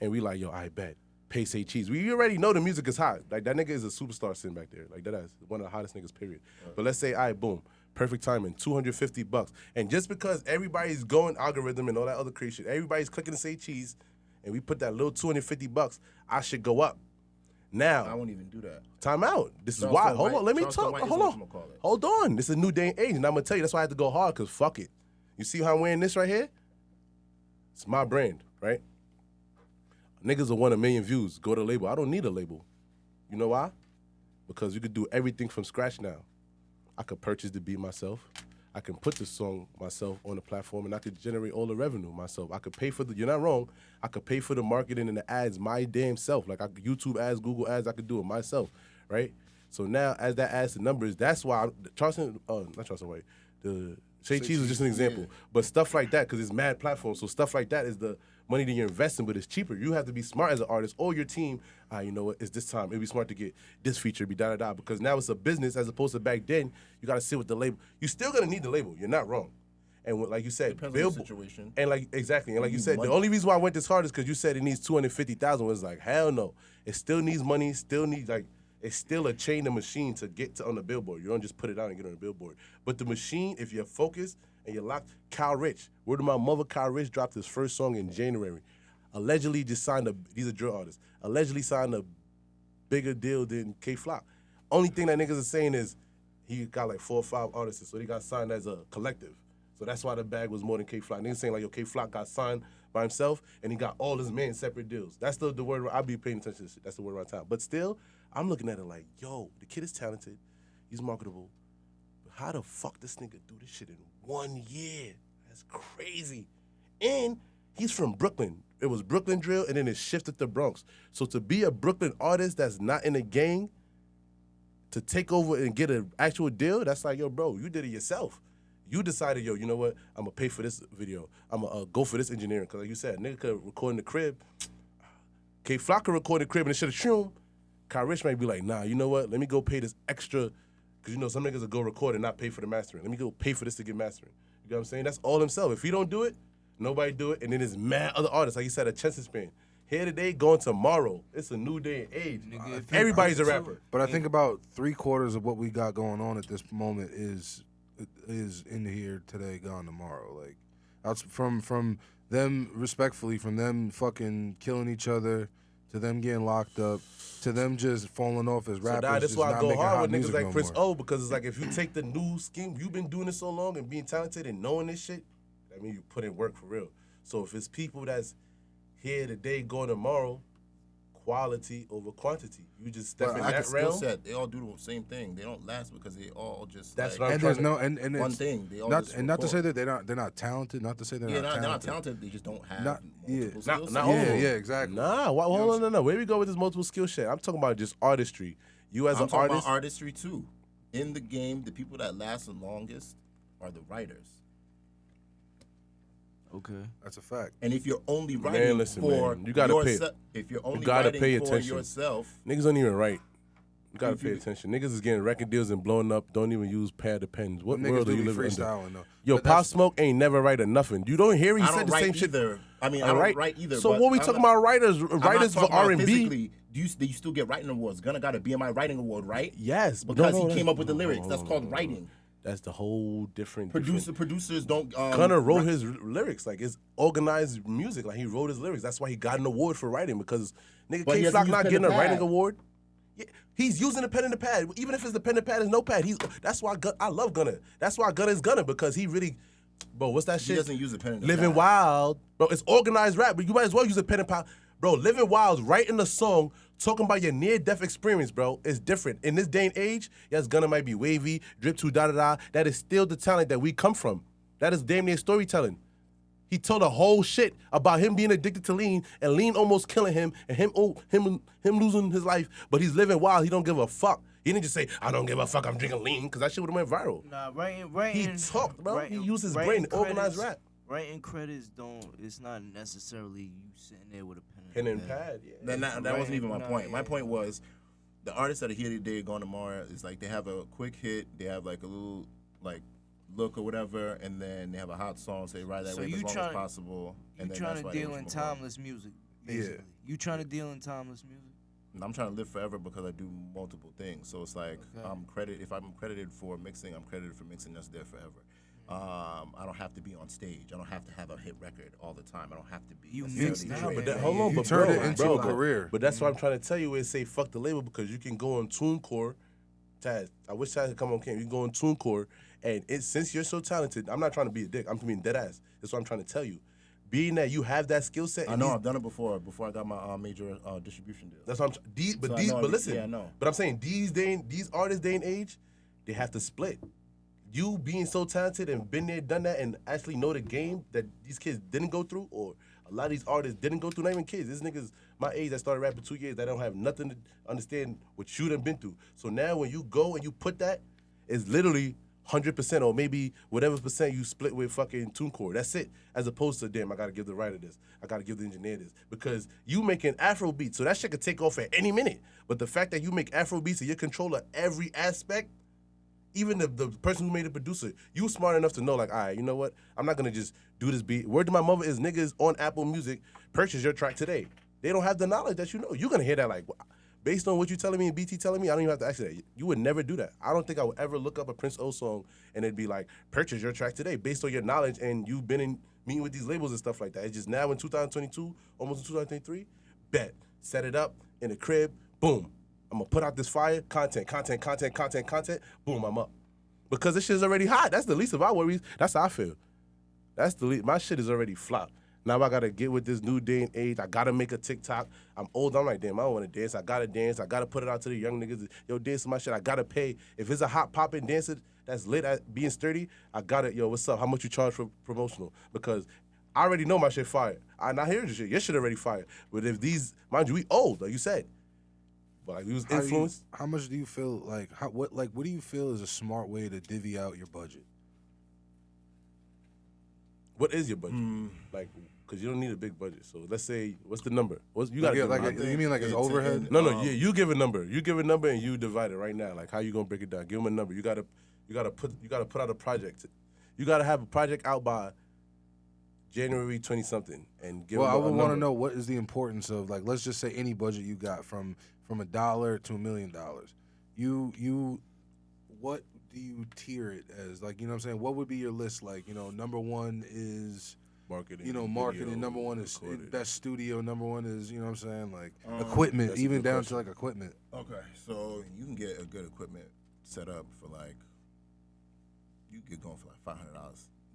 And we like, yo, I bet. Pay Say Cheese. We already know the music is hot. Like that nigga is a superstar sitting back there. Like that is one of the hottest niggas, period. But let's say, all right, boom. Perfect timing, $250. And just because everybody's going algorithm and all that other crazy shit, everybody's clicking to Say Cheese, and we put that little $250, I should go up. Now, I won't even do that. time out. This is Charleston why. Hold White- on, let me Charleston talk. White is Hold on. whatchamacallit. Hold on. This is a new day and age, and I'm gonna tell you that's why I had to go hard, cause fuck it. You see how I'm wearing this right here? It's my brand, right? Niggas will want 1 million views. Go to the label. I don't need a label. You know why? Because you could do everything from scratch now. I could purchase the beat myself. I can put the song myself on the platform, and I could generate all the revenue myself. I could pay for the. You're not wrong. I could pay for the marketing and the ads my damn self. Like YouTube ads, Google ads. I could do it myself, right? So now, as that adds to numbers, that's why not Charleston White, the Shea Cheese was just an example. But stuff like that, because it's mad platforms, so stuff like that is the money that you're investing, but it's cheaper. You have to be smart as an artist or your team. You know what? It's this time. It'd be smart to get this feature, be da-da-da, because now it's a business as opposed to back then. You got to sit with the label. You're still going to need the label. You're not wrong. And like you said, Depends on the situation. And exactly. And like you said, money. the only reason why I went this hard is because you said it needs 250,000. Was like, hell no. It still needs money. Still needs it's still a chain of machine to get on the billboard. You don't just put it out and get on the billboard. But the machine, if you're focused and you're locked, Kyle Rich, word of my mother, Kyle Rich dropped his first song in January. Allegedly just signed these are drill artists, allegedly signed a bigger deal than K-Flock. Only thing that niggas are saying is he got like 4 or 5 artists, so he got signed as a collective. So that's why the bag was more than K-Flock. Niggas saying like, yo, K-Flock got signed by himself and he got all his men separate deals. That's the word, I'll be paying attention to this shit. That's the word around town. But still, I'm looking at it like, yo, the kid is talented, he's marketable. But how the fuck this nigga do this shit in 1 year? That's crazy. And he's from Brooklyn. It was Brooklyn drill, and then it shifted to Bronx. So to be a Brooklyn artist that's not in a gang, to take over and get an actual deal, that's like, yo, bro, you did it yourself. You decided, yo, you know what? I'm going to pay for this video. I'm going to go for this engineering. Because like you said, nigga could record in the crib. K-Flock could record in the crib and it should have shown. Kyle Rich might be like, nah, you know what? Let me go pay this extra. Because, you know, some niggas will go record and not pay for the mastering. Let me go pay for this to get mastering. You know what I'm saying? That's all himself. If he don't do it, nobody do it. And then there's mad other artists. Like you said, a chance span. Here today, going tomorrow. It's a new day and age. Everybody's a rapper. But I think about 3/4 of what we got going on at this moment is in here today, gone tomorrow. Like, that's from them, respectfully, from them fucking killing each other to them getting locked up to them just falling off as rappers. So that's why I go hard with niggas like no Prince more. O, because it's like if you take the new scheme, you've been doing it so long and being talented and knowing this shit, I mean, you put in work for real. So if it's people that's here today, going tomorrow, quality over quantity. You just step in that realm. Set, they all do the same thing. They don't last because they all just That's like, what I'm And trying there's to, no and one it's thing. They all not just and not to record. say that they're not talented. Not to say they're Yeah, not they're not talented. talented. They just don't have Not- yeah. multiple skills. Not Yeah, all of them. yeah, exactly. Nah, hold on, no. Where we go with this multiple skill shit? I'm talking about just artistry. You as I'm an talking artist, about artistry too. In the game, the people that last the longest are the writers. Okay. That's a fact. And if you're only writing listen, for man, you gotta pay- yourself, if you're only gotta writing pay for attention. yourself, niggas don't even write. You gotta If pay you- attention. Niggas is getting record deals and blowing up. Don't even use pad of pens. What Them niggas world do are you be living under? freestyling though. Yo, But Pop that's- Smoke ain't never write a nothing. You don't hear he I said don't the write same shit. either. I mean, I All don't right. write either. So but what we I'm talking not- about? Writers I'm not for talking about R&B. physically. Do you still get writing awards? Gunna got a BMI writing award, right? Yes, Because no, he came up with the lyrics. That's called no. writing. That's the whole different. Producers don't. Gunna wrote write- his lyrics, like it's organized music. Like he wrote his lyrics. That's why he got an award for writing, because nigga But he K-Flock doesn't use not pen getting and a writing pad. award. Yeah, he's using the pen and the pad. Even if it's the pen and pad, is no pad. That's why I love Gunna. That's why Gunna is Gunna, because he really, bro. What's that He shit? doesn't use a pen and a Living pad. Wild, bro. It's organized rap, but you might as well use a pen and pad. Bro, Living Wild's writing a song talking about your near-death experience, bro. It's different. In this day and age, yes, Gunna might be wavy, drip to da-da-da. That is still the talent that we come from. That is damn near storytelling. He told a whole shit about him being addicted to lean and lean almost killing him and him losing his life, but he's living wild. He don't give a fuck. He didn't just say, I don't give a fuck, I'm drinking lean, because that shit would have went viral. Nah, He writing. talked, bro. writing- He used his writing brain to organize credits- rap. Writing credits it's not necessarily you sitting there with a pen Pen and pad, yeah. Then that Right. wasn't even my No, point. yeah, My point yeah. was the artists that are here today, gone tomorrow, is like they have a quick hit, they have like a little like look or whatever, and then they have a hot song, so they ride that So wave you as long trying- as possible. You And then trying that's to why they deal move in on. timeless music, basically. You trying to deal in timeless music? And I'm trying to live forever because I do multiple things. So it's like Okay. if I'm credited for mixing, I'm credited for mixing. That's there forever. I don't have to be on stage. I don't have to have a hit record all the time. I don't have to be. You necessarily mixed Drake. now, But that, man. hold on, You but turned bro, it into bro, a career. But that's what I'm trying to tell you is say fuck the label, because you can go on TuneCore. Taz, I wish Taz could come on camp. You can go on TuneCore, and since you're so talented, I'm not trying to be a dick. I'm being dead ass. That's what I'm trying to tell you. Being that you have that skill set, I and know these- I've done it before I got my major distribution deal. That's what I'm. So I know But listen. yeah, I know. But I'm saying these artists day and age, they have to split. You being so talented and been there, done that, and actually know the game that these kids didn't go through, or A lot of these artists didn't go through, not even kids. This niggas my age that started rapping 2 years that don't have nothing to understand what you done been through. So now when you go and you put that, it's literally 100% or maybe whatever percent you split with fucking TuneCore. That's it. As opposed to, damn, I gotta give the writer this. I gotta give the engineer this. Because you making Afro beats, so that shit could take off at any minute. But the fact that you make Afro beats and you control every aspect, even the person who made the producer, you smart enough to know, like, all right, you know what? I'm not gonna just do this beat. Word to my mother is niggas on Apple Music, purchase your track today. They don't have the knowledge that you know. You're gonna hear that like, based on what you're telling me and BT telling me, I don't even have to ask you that. You would never do that. I don't think I would ever look up a Prince O song and it'd be like, purchase your track today based on your knowledge and you've been in meeting with these labels and stuff like that. It's just now in 2022, almost in 2023, bet. Set it up in the crib, boom. I'm gonna put out this fire, content, boom, I'm up. Because this shit is already hot. That's the least of our worries. That's how I feel. That's the least. My shit is already flopped. Now I gotta get with this new day and age. I gotta make a TikTok. I'm old. I'm like, damn, I don't wanna dance. I gotta dance. I gotta put it out to the young niggas. Yo, dance my shit. I gotta pay. If it's a hot poppin' dancer that's lit at being sturdy, I gotta, yo, what's up? How much you charge for promotional? Because I already know my shit fire. I'm not hearing this shit. Your shit already fire. But if these, mind you, we old, like you said. But like we was influenced. How much do you feel like? What do you feel is a smart way to divvy out your budget? What is your budget? Like, because you don't need a big budget. So let's say, what's the number? You got you mean like it's overhead? No. You give a number. You give a number and you divide it right now. Like, how you gonna break it down? Give them a number. You gotta put out a project. You gotta have a project out by January 20 something and give. Well, I would want to know what is the importance of, like, let's just say any budget you got from $1 to $1 million. You what do you tier it as? Like, you know what I'm saying? What would be your list? Like, you know, number one is marketing. You know, marketing. Video, number one is recorded. best studio. Number one is, you know what I'm saying? Like equipment, even down to like equipment. Okay, so you can get a good equipment set up for like, you get going for like $500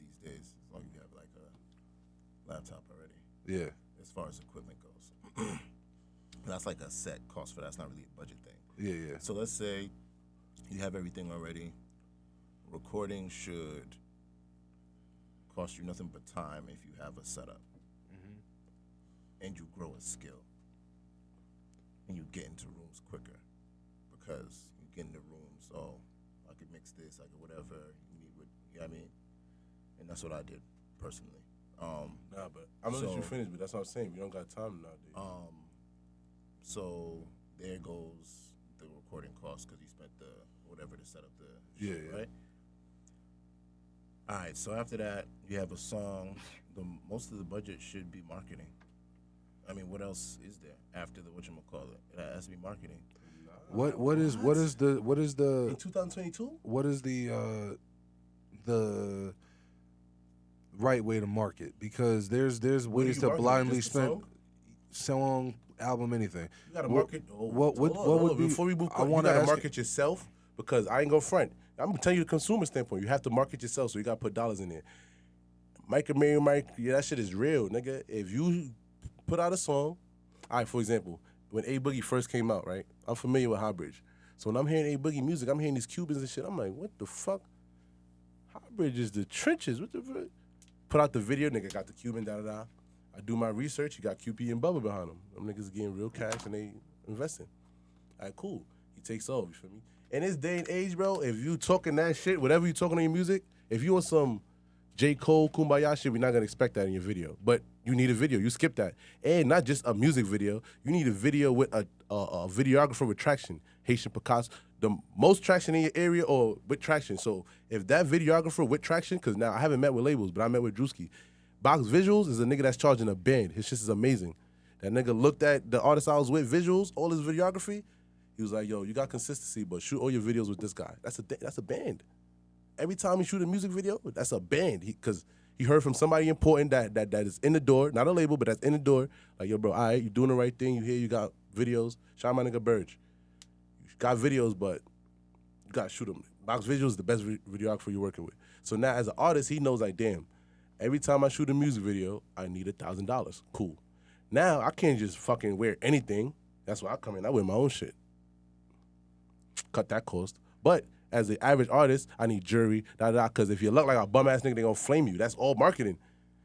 these days, as long as you have like a laptop already. Yeah. As far as equipment goes. That's like a set cost for that. It's not really a budget thing. Yeah. So let's say you have everything already. Recording should cost you nothing but time if you have a setup. And you grow a skill. And you get into rooms quicker. Because you get into rooms, oh, I could mix this, I could whatever you need with, you know what I mean? And that's what I did personally. Nah, but I'm gonna let you finish, but that's what I'm saying. We don't got time nowadays. So there goes the recording cost because you spent the whatever to set up the shit, right? All right, so after that, you have a song. Most of the budget should be marketing. I mean, what else is there after the whatchamacallit? It has to be marketing. What is the in 2022? What is the right way to market? Because there's ways to blindly spend song, album, anything. You gotta market. What would be? Before we move, I you want to gotta market yourself because I ain't gonna front. I'm gonna tell you the consumer standpoint. You have to market yourself, so you gotta put dollars in there. Mike, yeah, that shit is real, nigga. If you put out a song, all right, for example, when A Boogie first came out, right? I'm familiar with Highbridge. So when I'm hearing A Boogie music, I'm hearing these Cubans and shit. I'm like, what the fuck? Highbridge is the trenches. What the fuck? Put out the video, nigga got the Cuban, da-da-da. I do my research, you got QP and Bubba behind him. Them niggas getting real cash and they investing. All right, cool. He takes off, you feel me? In this day and age, bro, if you talking that shit, whatever you talking on your music, if you on some J. Cole, Kumbaya shit, we're not gonna expect that in your video. But you need a video, you skip that. And not just a music video, you need a video with a videographer with traction. Haitian Picasso, the most traction in your area or with traction. So if that videographer with traction, because now I haven't met with labels, but I met with Drewski. Box Visuals is a nigga that's charging a band. His shit is amazing. That nigga looked at the artist I was with, Visuals, all his videography. He was like, yo, you got consistency, but shoot all your videos with this guy. That's a band. Every time you shoot a music video, that's a band. Because he heard from somebody important that is in the door, not a label, but that's in the door. Like, yo, bro, all right, you doing the right thing. You hear you got videos. Shout out my nigga Burge. You got videos, but you got to shoot them. Box Visuals is the best videographer you're working with. So now as an artist, he knows like, damn, every time I shoot a music video, I need $1,000. Cool. Now I can't just fucking wear anything. That's why I come in. I wear my own shit. Cut that cost. But as an average artist, I need jewelry, because if you look like a bum ass nigga, they gonna flame you. That's all marketing.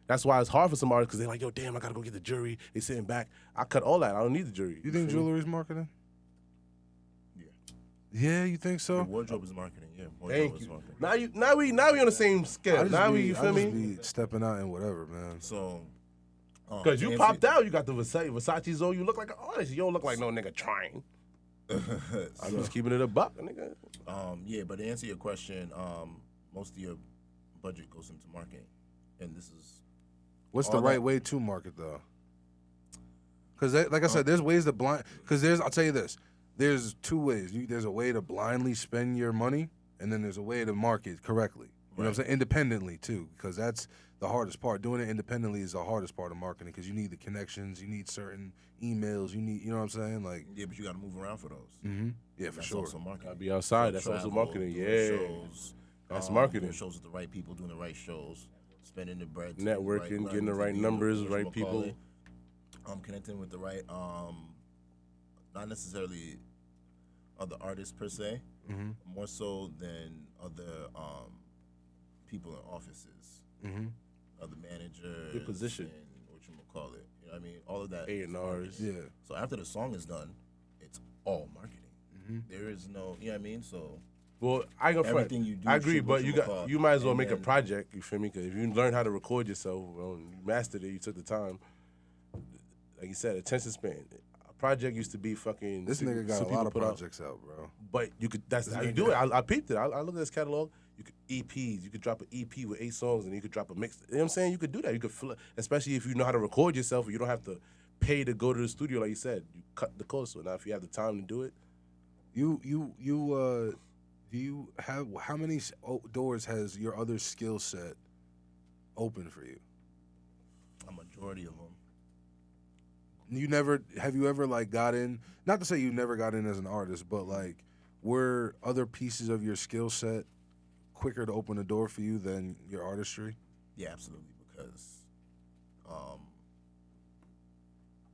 That's why it's hard for some artists because they're like, yo, damn, I gotta go get the jury. They sitting back. I cut all that. I don't need the jury. You think feel me? jewelry's marketing? Yeah. Yeah, you think so? The wardrobe is marketing. Yeah, wardrobe Thank is you. marketing. Now we on the same I scale. just Now be, we, you feel I just me? be stepping out and whatever, man. So, Because to you answer- popped out. You got the Versace on. You look like an artist. You don't look like no nigga trying. I'm just keeping it a buck, nigga. Yeah, but to answer your question, most of your budget goes into marketing, and this is What's the all right that- way to market though? Because like I said, there's ways to blind. Because I'll tell you this. There's two ways. There's a way to blindly spend your money, and then there's a way to market correctly. You know what I'm saying? Independently too, because that's the hardest part. Doing it independently is the hardest part of marketing because you need the connections, you need certain emails, you know what I'm saying? Like, yeah, but you got to move around for those. yeah, for That's sure. also marketing. Gotta be outside. That's also Travel, marketing. doing Yeah. shows, That's marketing. Doing shows with the right people, doing the right shows, spending the bread, to do Networking, right, getting the to right be numbers, what right you people. call it. Connecting with the right, not necessarily other artists per se, more so than other people in offices, other managers, Good position. and what you call it. You know what I mean? All of that. is A&Rs. marketing. Yeah. So after the song is done, it's all marketing. There is no, you know what I mean? So Well, I ain't gonna front. Everything you do I agree, should but what you you call, you might as well and make a then- project. You feel me? Because if you learn how to record yourself, well, and you mastered it, you took the time. Like you said, attention span. A project used to be fucking. This nigga got a people lot of put out. projects out, bro. But you could. That's how you nigga- do it. I peeped it. I looked at this catalog. You could EPs. You could drop an EP with 8 songs, and you could drop a mix. You know what I'm saying? You could do that. You could, especially if you know how to record yourself. You don't have to pay to go to the studio, like you said. You cut the cost. So now, if you have the time to do it, Do you have how many doors has your other skill set open for you? a majority of them. Have you ever like got in, not to say you never got in as an artist, but like were other pieces of your skill set quicker to open the door for you than your artistry? Yeah, absolutely. Because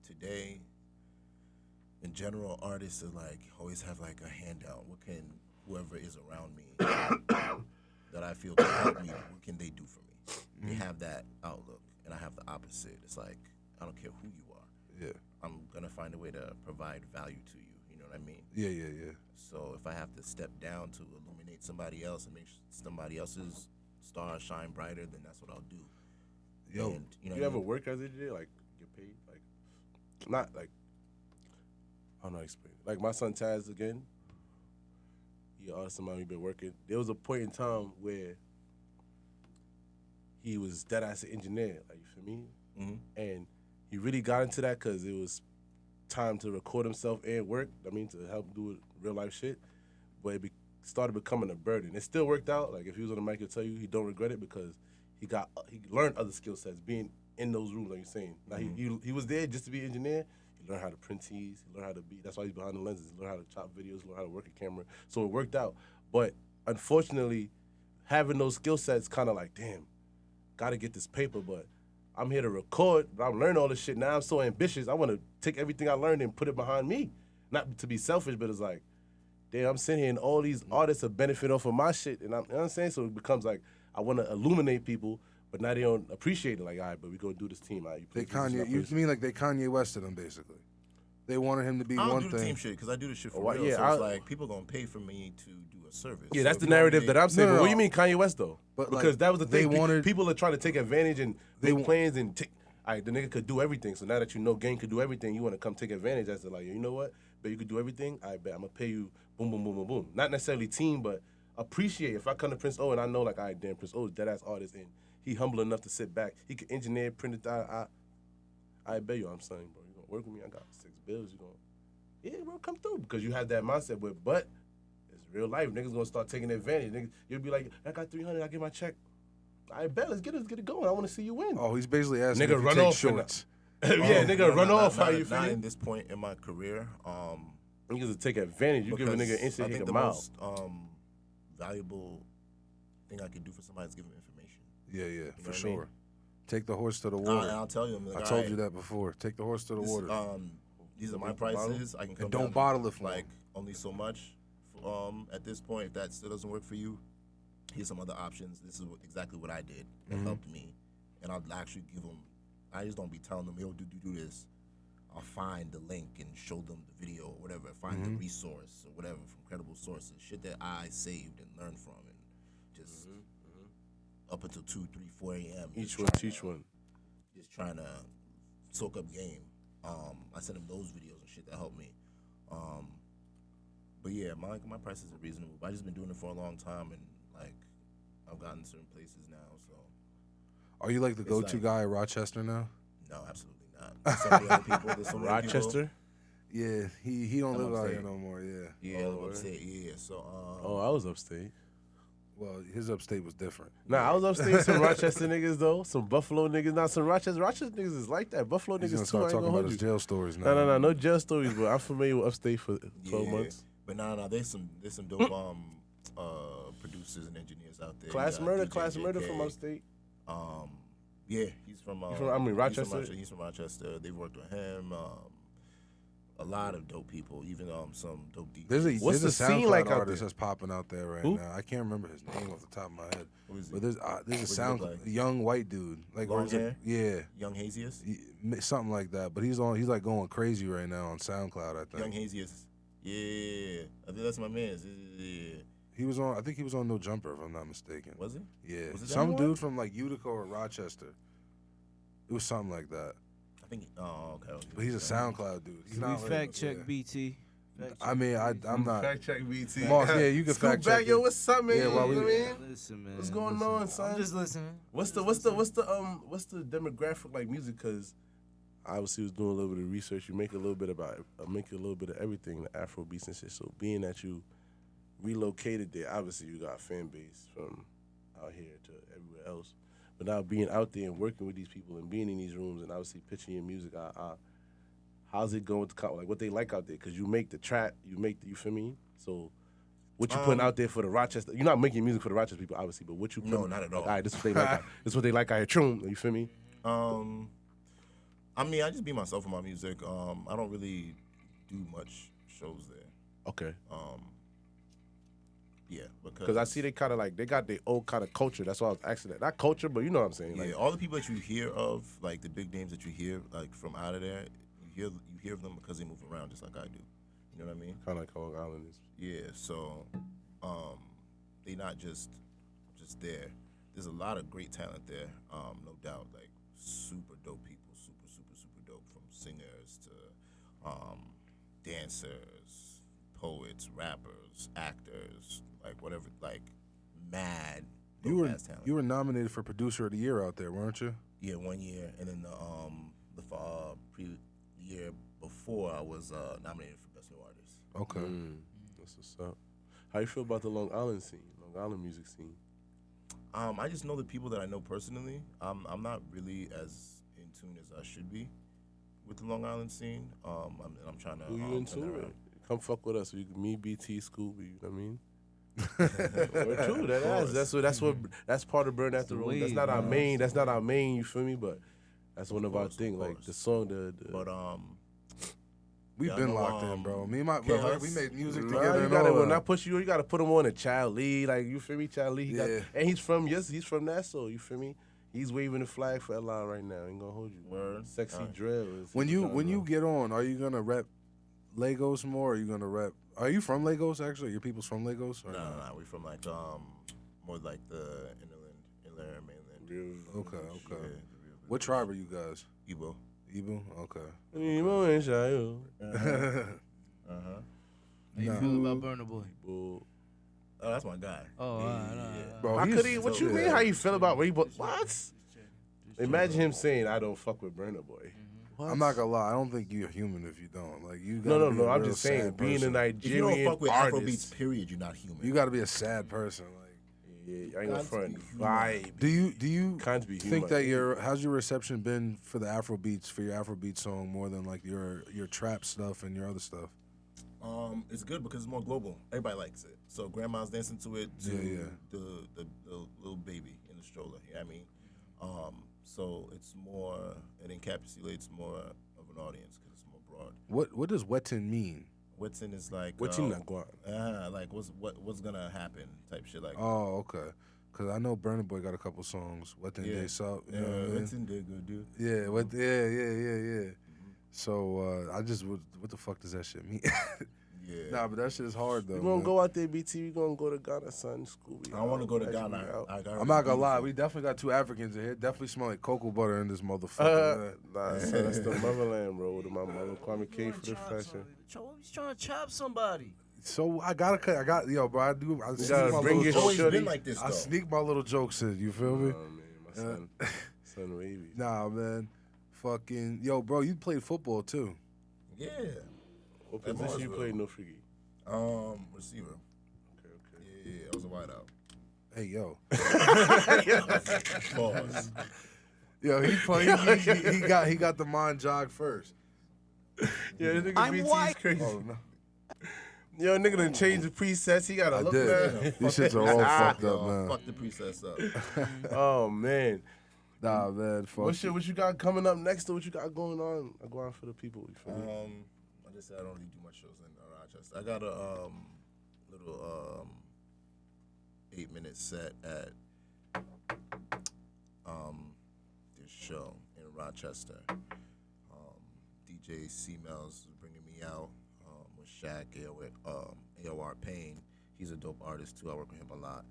today, in general, artists are like always have like a handout. What can whoever is around me that I feel can help me? What can they do for me? They have that outlook, and I have the opposite. It's like I don't care who you are. Yeah. I'm gonna find a way to provide value to you. You know what I mean? Yeah. So if I have to step down to illuminate somebody else and make somebody else's star shine brighter, then that's what I'll do. Yo, And, you know you what I ever mean? work as a DJ? Like get paid? Like not like I don't know how to explain it. Like my son Taz again. He asked somebody been working. There was a point in time where he was dead ass an engineer. Like you feel me? And he really got into that because it was time to record himself and work. I mean, to help do real life shit. But it started becoming a burden. It still worked out. Like if he was on the mic, he'll tell you he don't regret it because he learned other skill sets being in those rooms. Like you're saying, now he was there just to be an engineer. He learned how to print tees. He learned how to be. That's why he's behind the lenses. He learned how to chop videos. Learned how to work a camera. So it worked out. But unfortunately, having those skill sets, kind of like, damn, gotta get this paper, but I'm here to record, but I'm learning all this shit. Now I'm so ambitious. I want to take everything I learned and put it behind me. Not to be selfish, but it's like, damn, I'm sitting here and all these artists are benefiting off of my shit. And you know what I'm saying? So it becomes like, I want to illuminate people, but now they don't appreciate it. Like, all right, but we going to do this team. All right, you They play this, Kanye. I play You this. mean like they Kanye Wested him basically? They wanted him to be I don't one do the thing. team shit because I do this shit for Oh, real. yeah, so it's I- like people gonna pay for me to do a service. Yeah, So that's if the you want me narrative to- that I'm saying. No, But no, what do you no. mean Kanye West, though? But, because like, that was the they thing. wanted- People are trying to take advantage and make wa- plans and take. All right, the nigga could do everything. So now that you know Game could do everything, you want to come take advantage. That's like, you know what? But you could do everything. I bet I'm gonna pay you. Boom, boom, boom, boom, boom. Not necessarily team, but appreciate. If I come to Prince O and I know like, all right, damn, Prince O is dead ass artist and he humble enough to sit back. He could engineer, print it out. I bet you, I'm saying, bro, you gonna work with me? I got 6 bills. You gonna, yeah, bro, come through because you have that mindset. But it's real life. Niggas gonna start taking advantage. Niggas, you'll be like, I got 300. I get my check. I bet let's get it going. I want to see you win. Oh, he's basically asking Nigga, if you run take off and- shorts. Yeah, nigga, run off. How you Not feel? in this point in my career. Niggas will take advantage. You give a because nigga instant I think hit the a mile. most valuable thing I can do for somebody is give them information. Yeah, know for what I sure. mean? Take the horse to the And water. I'll tell you, I'm like, I all told right, you that before. Take the horse to the this, water. These are my Drink the bottle. prices. I can come don't down bottle it for like them. only so much. At this point, if that still doesn't work for you, here's some other options. This is exactly what I did that helped me, and I'll actually give them. I just don't be telling them, yo, do this. I'll find the link and show them the video or whatever. Find the resource or whatever from credible sources, shit that I saved and learned from, and just up until 2, 3, 4 a.m. Each one teach one. Just trying to soak up game. I sent them those videos and shit that helped me. But yeah, my prices are reasonable. But I just been doing it for a long time, and like I've gotten certain places now. So, are you like the go-to guy at Rochester now? No, absolutely not. There's so many other people. There's so many Rochester? people. Yeah, he don't live out upstate. here no more. Yeah. Yeah, upstate. Yeah. So. I was upstate. Well, his upstate was different. Nah, I was upstate with some Rochester niggas though, some Buffalo niggas. Nah, some Rochester niggas is like that. Buffalo He's niggas gonna too. I start ain't talking gonna about hold his you. jail stories now. No jail stories, but I'm familiar with upstate for 12 months. But there's some dope producers and engineers out there. Class You got Murder, DJ Class Murder JK. from upstate. Yeah, he's from. Rochester. He's from Rochester. They've worked with him. A lot of dope people, even some dope DJs. There's a scene SoundCloud like out artist there? that's popping out there right Who? now. I can't remember his name off the top of my head. Who is he? But there's a What does he sound look like? young white dude, like Long or is it- hair? yeah, Young Haziest. something like that. But he's like going crazy right now on SoundCloud. I think Young Haziest. Yeah, I think that's my man. Yeah. he was on. I think he was on No Jumper, if I'm not mistaken. Was he? Yeah, Was it some that dude one? from like Utica or Rochester. It was something like that. I think. Oh, okay. But he's a SoundCloud dude. He's We not like- fact check yeah. BT. I mean, I'm not. Fact check BT. Moss, yeah, you can Scoop fact back, check yo. it. What's up, man? Yeah, while You know we- what I mean? Listen, man. What's going listen. on, son? I'm just listening. What's the demographic like music? Because obviously was doing a little bit of research. You make a little bit of everything, the Afro beats and shit. So being that you relocated there, obviously you got a fan base from out here to everywhere else. But now being out there and working with these people and being in these rooms and obviously pitching your music, how's it going to like what they like out there? Because you make the trap, you feel me? So what you putting out there for the Rochester? You're not making music for the Rochester people, obviously, but what you putting? No, not at all. Like, all right, this is what they like. This is what they like out here. True, you feel me? I mean, I just be myself in my music. I don't really do much shows there. Okay. Yeah, Because I see they kind of like, they got their own kind of culture. That's why I was asking that. Not culture, but you know what I'm saying. Yeah, Like, all the people that you hear of, like the big names that you hear, like from out of there, you hear of them because they move around just like I do. You know what I mean? kind of like Long Island is. Yeah. So, they not just there. There's a lot of great talent there, no doubt. Like super dope people, super dope, from singers to dancers, poets, rappers, actors, like whatever, like mad. dope-ass talent. You were nominated for Producer of the Year out there, weren't you? Yeah, 1 year, and then the year before I was nominated for Best New Artist. Okay. That's what's up. How you feel about the Long Island scene, Long Island music scene? I just know the people that I know personally. I'm not really as in tune as I should be with the Long Island scene. I'm trying to. Who you in turn tune that with? around. Come fuck with us. Me, BT, Scooby. You know what I mean? Or true. That's part of Burn After the Road. That's wave, not our man. main. That's not our main. You feel me? But that's one of our course, things. of Like course. the song. The But We've Yeah, I been know, locked in, bro. Me and my brother, we made music Nah, together. you and gotta, all when I that. push you gotta put him on a Child Lee, like you feel me, Child Lee. Yeah. And he's from Nassau, you feel me? He's waving the flag for LI right now. Ain't gonna hold you. Word. Sexy Alright. drill. When you get on, are you gonna rep Lagos more? Or are you gonna rep? Are you from Lagos? Actually, your people's from Lagos? Or No, we from like more like the inland mainland. Okay, Yeah, okay. the real- What tribe are you guys? Igbo. Igbo? Okay. How you feel about Burna Boy? Oh, that's my guy. Oh, all right. Bro, How he's could he? What you so- mean? How you feel about what? Imagine him saying, "I don't fuck with Burna Boy." What? I'm not gonna lie. I don't think you're human if you don't. Like you. No, gotta be a I'm real just saying, sad being a person. If you don't Nigerian fuck with artist, Afrobeats, period, you're not human. You got to be a sad person. Like, yeah, I ain't gonna Can't front. be Vibe. do you Can't be think human. that how's your reception been for the Afrobeats, for your Afrobeat song, more than like your trap stuff and your other stuff? It's good because it's more global. Everybody likes it. So grandma's dancing to it. To Yeah. The little baby in the stroller. You know what I mean? So it's more. It encapsulates more of an audience because it's more broad. What does wetin mean? What's in is like What you not going? like what's gonna happen type shit like. Oh, okay. Cause I know Burna Boy got a couple songs. What then they saw, you know what I mean? What's in there, good dude? Yeah, yeah. So I just what the fuck does that shit mean? Yeah. Nah, but that shit is hard though. We gonna man. go out there, BT. We gonna go to Ghana, son. Scooby. I want to go to Magic Ghana. Week out. I'm not gonna lie, we definitely got 2 Africans in here. Definitely smell like cocoa butter in this motherfucker. man. Nah, son, that's the motherland, bro. To my mother, Kwame K for the fashion. He's trying to chop somebody. So I got, yo, bro, I sneak gotta my bring little your jokes. always shorty. been like this, though. I sneak my little jokes in. You feel me? Oh man, my son, son wavy. Nah, man. Fucking yo, bro, you played football too. Yeah. What That position you Marsville. played? No freaky. Receiver. Okay. Yeah, I was a wideout. Hey, yo, Pause. yo, he got the mind jog first. Yeah, this nigga I'm BT is white. crazy. Oh no, Yo, nigga done changed the presets. He got to I look did. bad. These shits are all fucked up, Yo, man. fuck the presets up. Oh man, Nah, man, fuck. what you got coming up next? Or what you got going on? Going for the people. You feel me? I just said I don't really do much shows in Rochester. I got a little 8-minute set at this show in Rochester. DJ C-Mel's is bringing me out with Shaq, with AOR Payne. He's a dope artist too. I work with him a lot.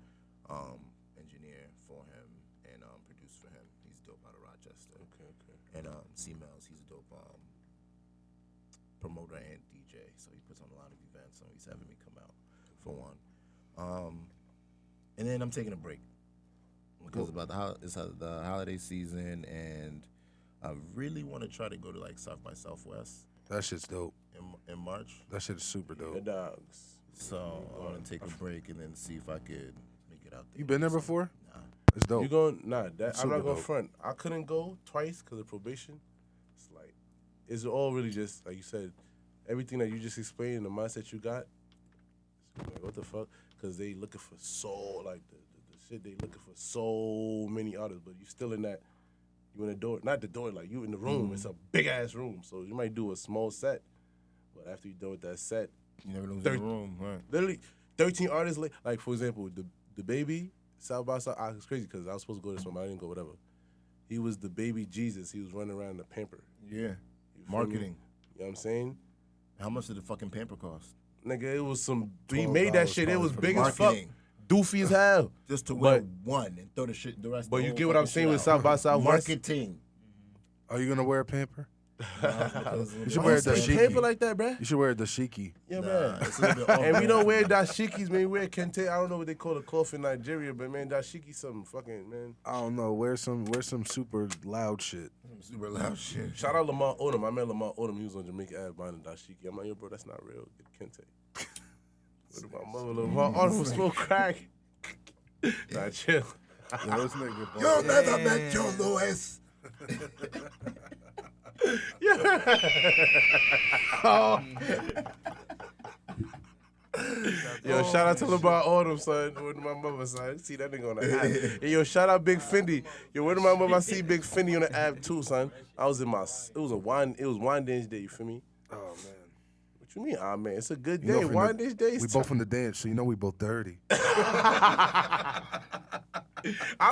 Engineer for him and produce for him. He's dope out of Rochester. Okay. And C-Mel's, he's a dope promoter and DJ, so he puts on a lot of events. So he's having me come out for one. And then I'm taking a break because it's the holiday season, and I really want to try to go to like South by Southwest That shit's dope. in March. That shit is super The dope. dogs. So I want to take a break and then see if I could make it out there. You been there before? Nah. It's dope. You going? Nah, that I'm Super not going dope. front. I couldn't go twice because of probation. It's like, it's all really just like you said. Everything that you just explained and the mindset you got. It's like, what the fuck? Because they looking for the shit. They looking for so many artists, but you still in that. You in the door, not the door, like you in the room. It's a big ass room, so you might do a small set, but after you done with that set, You never lose 30 in the room, right? literally 13 artists. Like for example, the baby South by South. It's crazy because I was supposed to go to this one, but I didn't go. Whatever. He was the baby Jesus. He was running around in the pamper. Yeah. You feel Marketing. me? You know what I'm saying? How much did the fucking pamper cost? Nigga, it was some. He made that $12 shit. It probably was for big as fuck, marketing. doofy as hell. Just to wear But- one and throw the rest. But the you whole get what I'm fucking saying shit with out. South by Southwest. Marketing. Are you gonna wear a pamper? You should wear the Say dashiki. paper like that, bruh. You should wear a dashiki. Yeah, Nah, man. it's a little bit off And we brand. don't wear dashikis, man. We wear kente. I don't know what they call the cloth in Nigeria, but man, dashiki something fucking, man. I don't know. Wear some super loud shit. Super loud shit. Shout out Lamar Odom. I met Lamar Odom. He was on Jamaica Ave buying a dashiki. I'm like, yo, bro, that's not real. Get kente. What about mother Lamar Odom smoke crack? Nah, chill. Yo, this nigga, bro. You'll never met Joe Louis. Yo, shout out to Lamar Odom, son. With my mother, son. See that nigga on the app. Hey, yo, shout out Big Fendi. Yo, where my mother? I see Big Fendi on the app too, son. I was in my. It was wine dance day. You feel me? Oh man. What you mean? Ah, man, it's a good You know, day. from Wine the- dance day. We both from the dance, so you know we both dirty. I'm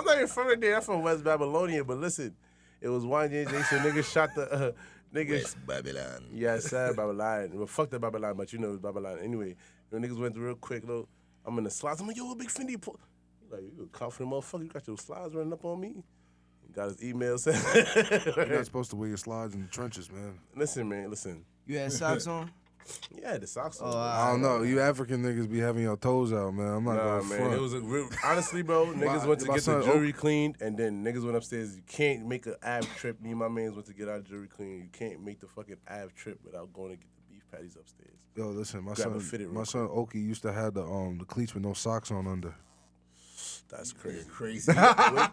not even from the day. I'm from West Babylonia, but listen, it was wine dance day, so niggas shot the niggas. West Babylon. Yeah, sad Babylon. Well, fuck the Babylon, but you know it's Babylon. Anyway, the niggas went real quick, though. I'm in the slides. I'm like, yo, Big Fendi. He like, you a confident motherfucker. You got your slides running up on me. He got his email saying, You're not supposed to wear your slides in the trenches, man. listen, man, listen. You had socks on? Yeah, the socks on. Oh, I don't know. You African niggas be having your toes out, man. I'm not Nah, gonna man, front. it was a real, honestly, bro. Niggas went to my get the son jewelry cleaned, and then niggas went upstairs. You can't make an Ave trip. Me and my mans went to get our jewelry cleaned. You can't make the fucking Ave trip without going to get the beef patties upstairs. Yo, listen, my Grab a son, fitted real my son Oki used to have the cleats with no socks on under. That's crazy. Crazy. Mad.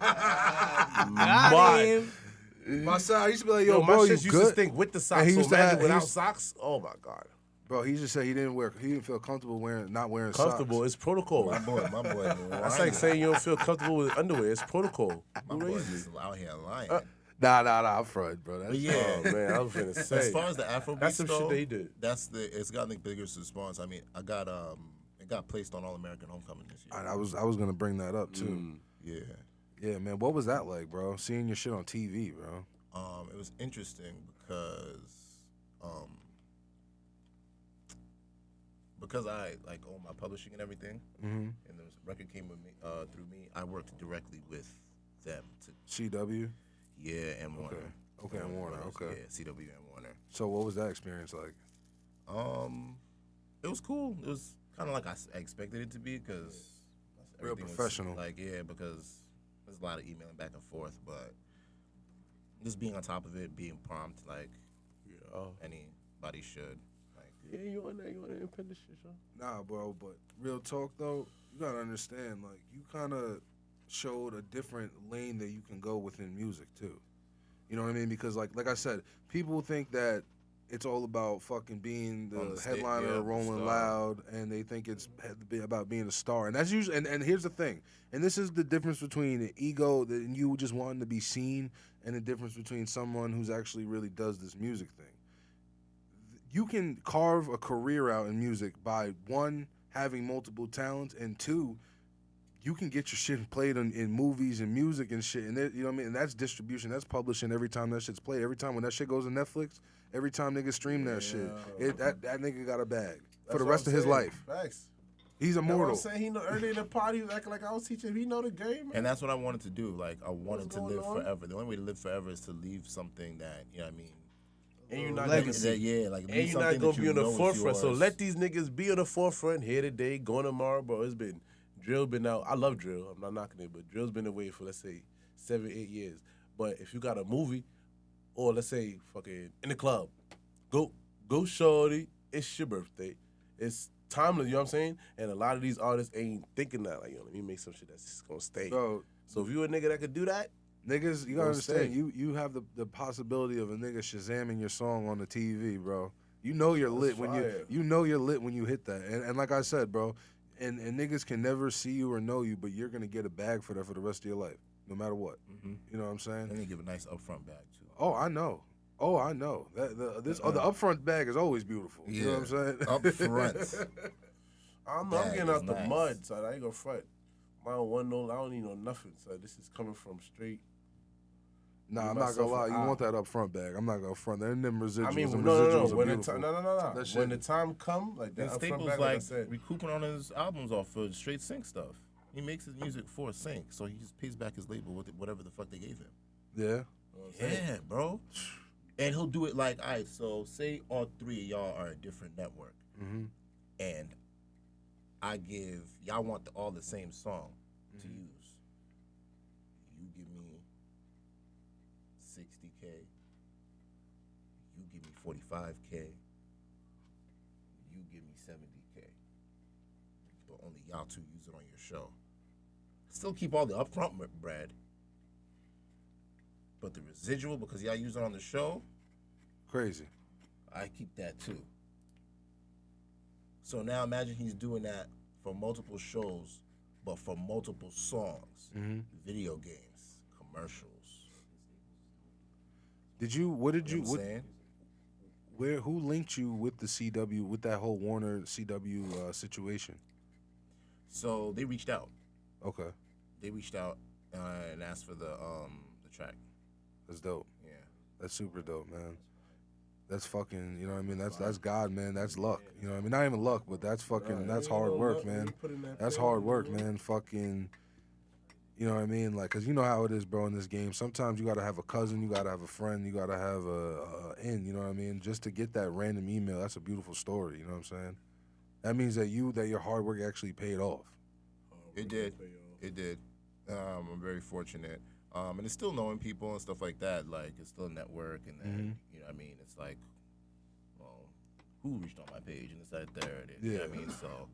My son, I used to be like, Yo, yo, my bro, you shit used to good? stink with the And socks. he So used to imagine have- without he used- socks. Oh my god. Bro, he just said he didn't feel comfortable not wearing Comfortable. socks. It's protocol. my boy. That's like saying you don't feel comfortable with underwear. It's protocol. my Who boy raised you? is out here lying. Nah, I'm fried, bro. That's, But yeah, Oh man, I was finna say. as far as the Afrobeat that's some shit though, they did. it's gotten the biggest response. I mean, it got placed on All American Homecoming this year. I was gonna bring that up too. Yeah. Yeah, man. What was that like, bro? Seeing your shit on TV, bro. It was interesting because I like own my publishing and everything, and the record came with me through me. I worked directly with them to CW. and Warner. Okay, and Warner. Okay. Yeah, CW and Warner. So what was that experience like? It was cool. It was kind of like I expected it to be because Real professional. Because there's a lot of emailing back and forth, but just being on top of it, being prompt, like anybody should. Like, Yeah, you on that independent shit, yo. Nah, bro. But real talk though, you gotta understand. Like, you kind of showed a different lane that you can go within music too. You know what I mean? Because like I said, people think that it's all about fucking being On the the stage, headliner, yeah, the rolling star. loud, and they think it's about being a star. And that's usually, and here's the thing, and this is the difference between an ego and you just wanting to be seen, and the difference between someone who's actually really does this music thing. You can carve a career out in music by, one, having multiple talents, and two, you can get your shit played in movies and music and shit, and you know what I mean. And that's distribution, that's publishing. Every time that shit's played, every time when that shit goes to Netflix, every time niggas stream that shit, that nigga got a bag for the rest of his life. Facts. He's That's what immortal. I'm saying. He know early in the party, he was acting like I was teaching him. He know the game, man. and that's what I wanted to do. Like, I wanted What's to going live on? forever. The only way to live forever is to leave something that, you know what I mean? And you're not Legacy. That, yeah, like, And leave you're not something gonna that be you on the know is forefront. So yours. let these niggas be on the forefront here today, going tomorrow, bro. It's been drill been out. I love drill. I'm not knocking it, but drill's been away for, let's say, 7-8 years. But if you got a movie, or let's say fucking in the club, go shorty. It's your birthday. It's timeless. You know what I'm saying? And a lot of these artists ain't thinking that. Like, yo, let me make some shit that's just gonna stay. Bro, So if you a nigga that could do that, niggas, you gotta Don't understand, stay. you have the possibility of a nigga Shazamming your song on the TV, bro. You know you're lit when fire. you know you're lit when you hit that. And like I said, bro, and niggas can never see you or know you, but you're gonna get a bag for that for the rest of your life, no matter what. You know what I'm saying? And they give a nice upfront bag, too. Oh, I know. The upfront bag is always beautiful. You know what I'm saying? Upfront. I'm Bag getting is out the nice. mud, so I ain't gonna front. I don't want no, I don't need no nothing. So this is coming from straight. Nah, I'm myself not gonna lie. an You eye. want that upfront bag? I'm not gonna front. And them residuals. I mean, them no. residuals are When the beautiful. time, no. That When shit- the time come, like that And upfront Staples, bag, like I like, said, recouping on his albums off for straight sync stuff. He makes his music for sync, so he just pays back his label with whatever the fuck they gave him. Yeah. Yeah, bro. And he'll do it like, all right, so say all three of y'all are a different network. And I give, y'all want all the same song to use. You give me 60K. You give me 45K. You give me 70K. But only y'all two use it on your show. Still keep all the upfront bread. But the residual, because y'all use it on the show, Crazy. I keep that too. So now imagine he's doing that for multiple shows, but for multiple songs, video games, commercials. What did you, You know what I'm saying? who linked you with the CW, with that whole Warner CW situation? So they reached out. Okay. They reached out and asked for the track. That's dope. Yeah. That's super dope, man. That's fucking, you know what I mean? That's God, man. That's luck. You know what I mean? Not even luck, but that's fucking, that's hard work, man. That's hard work, man. Fucking, you know what I mean? Like, cause you know how it is, bro, in this game. Sometimes you gotta have a cousin, you gotta have a friend, you gotta have a in, you know what I mean? Just to get that random email, that's a beautiful story, you know what I'm saying? That means that your hard work actually paid off. It did. It did. I'm very fortunate. And it's still knowing people and stuff like that. Like, it's still a network, and then, you know what I mean? It's like, well, who reached on my page? And it's right there. You know what I mean? So,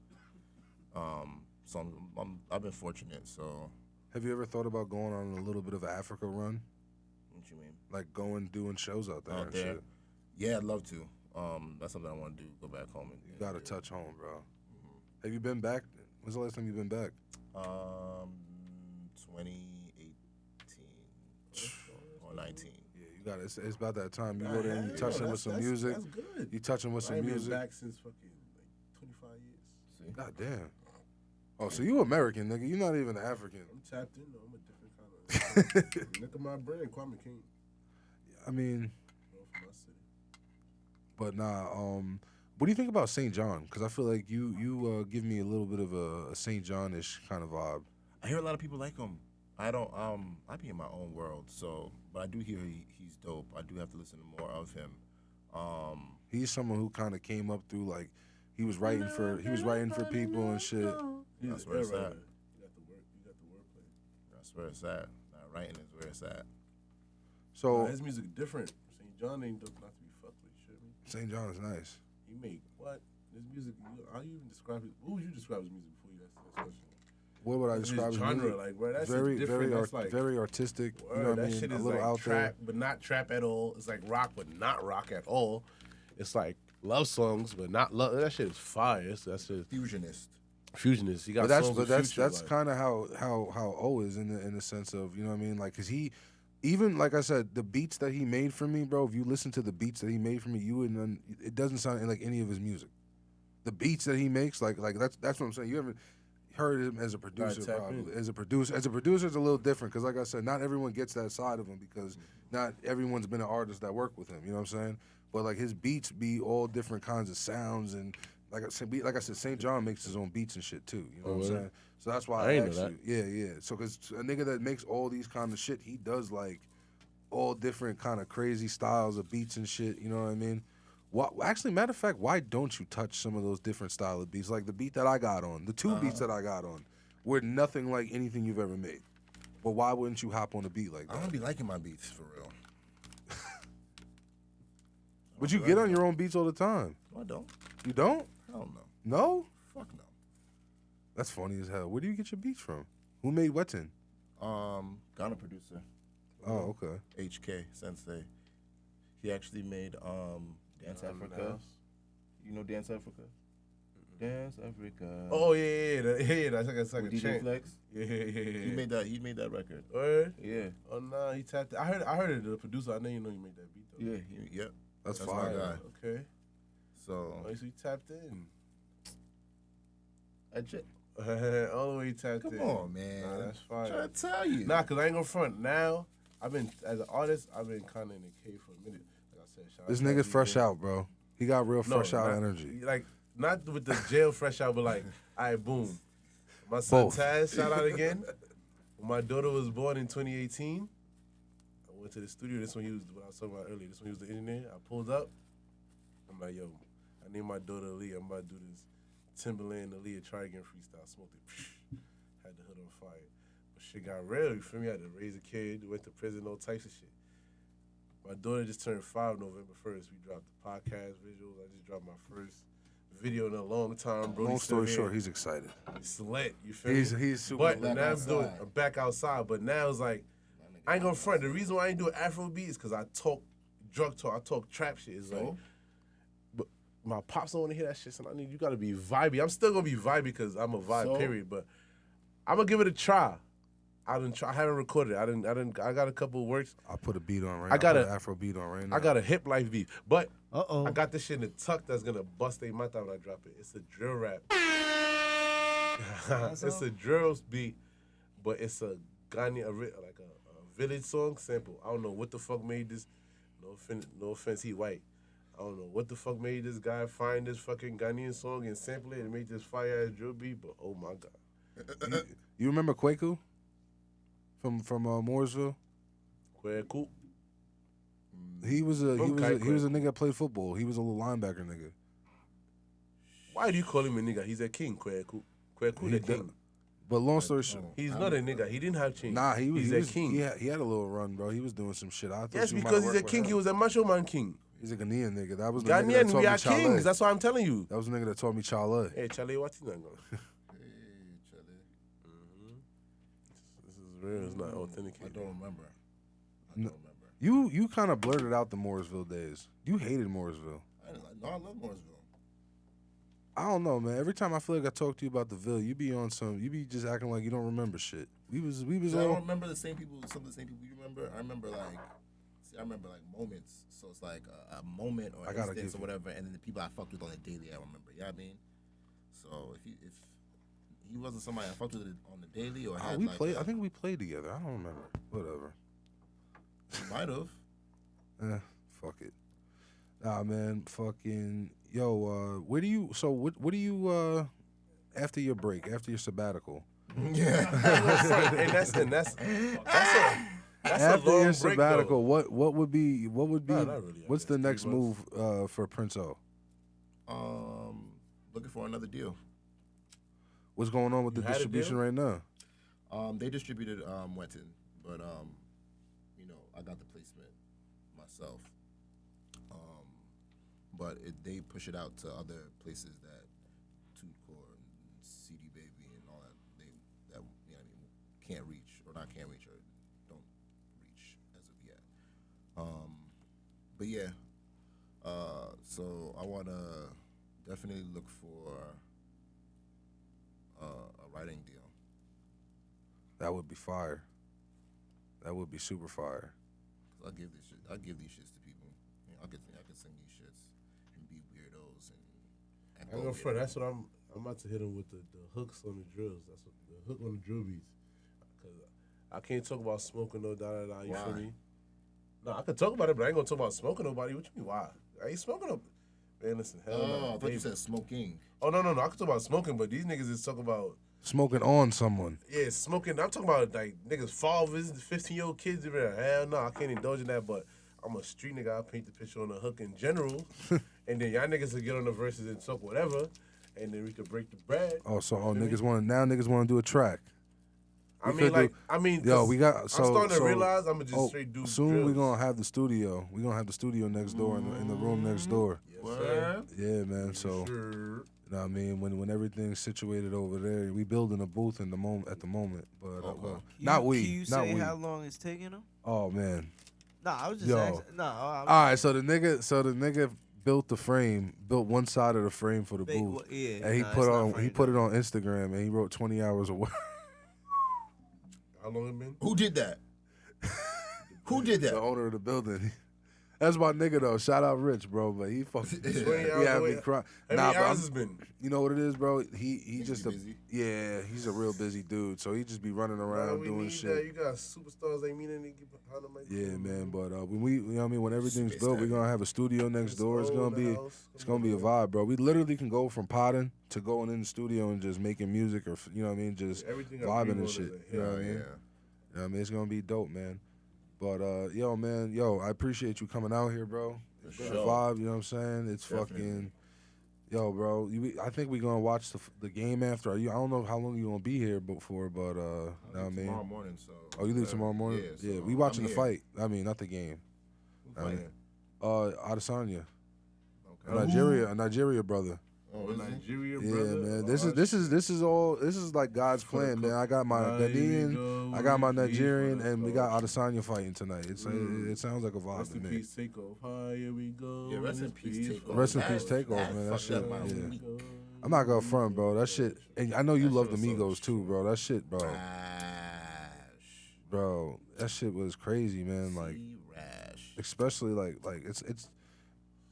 I've been fortunate, so. Have you ever thought about going on a little bit of an Africa run? What you mean? Like doing shows out there Out and there? shit? Yeah, I'd love to. You something I want to do, go back home. You gotta touch home, bro. Have you been back? When's the last time you've been back? 2018 or 19. Yeah, you got it. It's about that time. You go there and you touch them with some music. That's good. You touch them with I some ain't been music. back since fucking like 25 years. See? God damn. Oh, so you American, nigga. You not even African. I'm tapped in, though. I'm a different kind of. Look at my brand, Kwame King. I mean, From my city. but nah. What do you think about St. John? Because I feel like you give me a little bit of a St. John-ish kind of vibe. I hear a lot of people like him. I don't. I be in my own world, so but I do hear he's dope. I do have to listen to more of him. He's someone who kind of came up through like he was writing for people and shit. That's where it's at. You got the wordplay. That's where it's at. Writing is where it's at. So his music different. St. John ain't dope not to be fucked with. Shit, me. St. John is nice. He make what? His music. How you even describe it? What would you describe his music before you ask this question? What would I describe his as genre? music? Like, bro, that's very, different. very, That's like, very artistic. Word, You know what I that mean? shit A is little like out trap, there. but not trap at all. It's like rock, but not rock at all. It's like love songs, but not love. That shit is fire. That's just Fusionist. Fusionist. He got But songs with that's Future, that's like, kind of how O is in the sense of, you know what I mean, like, cause he, even like I said, the beats that he made for me, bro. If you listen to the beats that he made for me, you wouldn't. It doesn't sound like any of his music. The beats that he makes, like that's what I'm saying. You haven't heard him as a producer, tap probably. in. As a producer, it's a little different, cause like I said, not everyone gets that side of him because not everyone's been an artist that worked with him. You know what I'm saying? But like his beats be all different kinds of sounds and. Like I said, St. John makes his own beats and shit too. You know what I'm saying? So that's why I ain't asked know you. Yeah. So because a nigga that makes all these kind of shit, he does like all different kind of crazy styles of beats and shit. You know what I mean? Actually, matter of fact, why don't you touch some of those different style of beats? Like the beat that I got on, the two beats that I got on, were nothing like anything you've ever made. But why wouldn't you hop on a beat like I that? don't be liking my beats for real. But you get on your own beats all the time. No, I don't. You don't? Hell no. No? Fuck no. That's funny as hell. Where do you get your beats from? Who made Wetton? Ghana producer. Oh, okay. HK Sensei. He actually made Dance Africa. You know Dance Africa? Dance Africa. Oh yeah. That's like a DJ chant. Flex. Yeah. He made that record. Word? Yeah. Oh no, he tapped. I heard it. The producer. I know you made that beat though. Yeah. Yep. That's my fire. guy. Okay. So Oh, so he tapped in. All the way tapped in. come on, man. Nah, that's I'm fire. trying to tell you. Nah, cause I ain't gonna front. Now I've been as an artist. I've been kind of in the cave for a minute. Like I said, shout This out to nigga's DJ. fresh out, bro. He got real fresh out not- energy. Like not with the jail fresh out, but like, all right, boom. My son Both. Taz, shout out again. When my daughter was born in 2018, I went to the studio. This one he was what I was talking about earlier. This one he was the engineer. I pulled up. I'm like, yo, I named my daughter Aaliyah. I'm about to do this Timberland Aaliyah Try Again freestyle. Smoked it. Had the hood on fire. But shit got real, you feel me? I had to raise a kid, went to prison, all types of shit. My daughter just turned 5 November 1st. We dropped the podcast visuals. I just dropped my first video in a long time, bro. Long story short, he's excited. It's lit, you feel me? He's super. But now I'm back outside. But now it's like, I ain't gonna front. The reason why I ain't doing Afrobeat is because I talk drug talk, I talk trap shit. It's like, but my pops don't want to hear that shit. So you gotta be vibey. I'm still gonna be vibey because I'm a vibe, period. But I'm gonna give it a try. I haven't recorded it. I got a couple of works. I put a beat on right now. I got put a- an Afro beat on right now. I got a hip life beat, but Uh-oh. I got this shit in the tuck that's gonna bust their mouth out when I drop it. It's a drill rap. It's a drill beat, but it's a Ghanaian, like a village song sample. I don't know what the fuck made this. No offense, he white. I don't know what the fuck made this guy find this fucking Ghanaian song and sample it and make this fire ass drill beat. But oh my god, You remember Kwaku from Mooresville? Queer cool. He was a Okay, nigga that played football. He was a little linebacker nigga. Why do you call him a nigga? He's a king, Queer cool. Queer cool, the king. But long story short, He's not a nigga. He didn't have change. nah, he's a king. He had a little run, bro. He was doing some shit. I thought Yes, you might because have he's a worked with king. him. He was a macho man king. He's a Ghanaian nigga. That was the nigga that Ghanaian, taught we me are Chale. kings. That's what I'm telling you. That was the nigga that taught me Chale. Hey, Charlie, what's he not going? Hey, Charlie. This is real. It's not authentic. I don't remember. You kind of blurted out the Mooresville days. You hated Mooresville. I love Mooresville. I don't know, man. Every time I feel like I talk to you about the Ville, you be just acting like you don't remember shit. We was I all don't remember the same people. Some of the same people you remember. I remember like moments. So it's like a moment or I gotta instance give or whatever, and then the people I fucked with on the daily, I remember. You know what I mean? So if he wasn't somebody I fucked with on the daily or had we like played. I think we played together. I don't remember. Whatever. might have. Fuck it. Nah, man. Fucking yo. Where do you? So what do you? After your break, after your sabbatical. Yeah. and that's a After long your break, sabbatical, though. what would be Nah, not really, I what's guess the 3 next move months. for Prince O? Looking for another deal. What's going on with You the had a distribution deal? right now? They distributed Wetton, but you know, I got the placement myself. But they push it out to other places that TuneCore and CD Baby and all that that you know what I mean can't reach or can't reach or don't reach as of yet. But yeah, so I wanna definitely look for a writing deal. That would be fire. That would be super fire. I give these shits to people. You know, I could sing these shits and be weirdos and act I all go weird. for that's what I'm about to hit him with the hooks on the drills. That's what the hook on the drill beats. Cause I can't talk about smoking no da da da. You feel Why? me? No, I can talk about it, but I ain't gonna talk about smoking nobody. What you mean? Why? I ain't smoking no. Man, listen, hell no. Oh, I thought you said smoking. Oh no. I can talk about smoking, but these niggas is talking about Smoking on someone. smoking. I'm talking about like niggas fathers, 15-year-old kids. Hell no, I can't indulge in that. But I'm a street nigga. I paint the picture on the hook in general, and then y'all niggas will get on the verses and talk whatever, and then we could break the bread. Oh, so You feel me? niggas want to do a track. I We mean, could like, do- I mean, Yo, 'cause we got. I'm So, starting to realize I'm gonna just oh, straight do. soon drills. we gonna have the studio. We gonna have the studio next door in the room next door. Yes, sir. Yeah, man. So. Sure. You know what I mean? When everything's situated over there, we building a booth in the moment at the moment. But well, not we, Can you not say we. how long it's taking them? Oh man. Nah, I was just Yo. asking. Nah, All right, so the nigga built the frame, built one side of the frame for the Big- booth, well, yeah, and he nah, put it's not on he framed put up. it on Instagram, and he wrote 20 hours of work. How long it been? Who did that? Who did The that? owner of the building. That's my nigga though. Shout out Rich, bro. But he fucking 20 he hours had me away. cry. How Nah, many but hours I'm- has been? you know what it is, bro? He Niggas just be busy. yeah, he's a real busy dude. So he just be running around we doing need shit. that. You got superstars ain't mean anything behind the microphone. Yeah, man. But when we, you know what I mean, when everything's Space built, we're Daddy. gonna have a studio next door. It's all gonna in the be, house. it's Come gonna be a on, vibe, bro. We literally can go from potting to going in the studio and just making music, or you know what I mean, just Everything I vibing dream and of shit. is a You know what I Yeah, mean? You know what I mean? It's gonna be dope, man. But yo, man, I appreciate you coming out here, bro. It's been a sure. vibe. You know what I'm saying? It's Definitely. fucking. Yo, bro, I think we're gonna watch the game after. I don't know how long you gonna be here before, but know what I mean. Tomorrow morning, so. Oh, you leave tomorrow morning? Yeah, so we watching I'm the here. fight. I mean, not the game. Who playing? Adesanya, Okay. a Nigeria brother. Oh, is he? Nigeria, Yeah, brother. man. This is like God's plan, man. I got my Ghanaian, I got my Nigerian, and we got Adesanya fighting tonight. It sounds like a vibe Rest to in me. peace, Takeoff. Here we go. Yeah, rest in peace, Takeoff. Rest in That peace, was- Takeoff, that man. That fucked shit, up my yeah. week. I'm not gonna front, bro. That shit, and I know you That love shit the was so Migos too, bro. That shit, bro. Rash. Bro, that shit was crazy, man. Like, Rash. especially like it's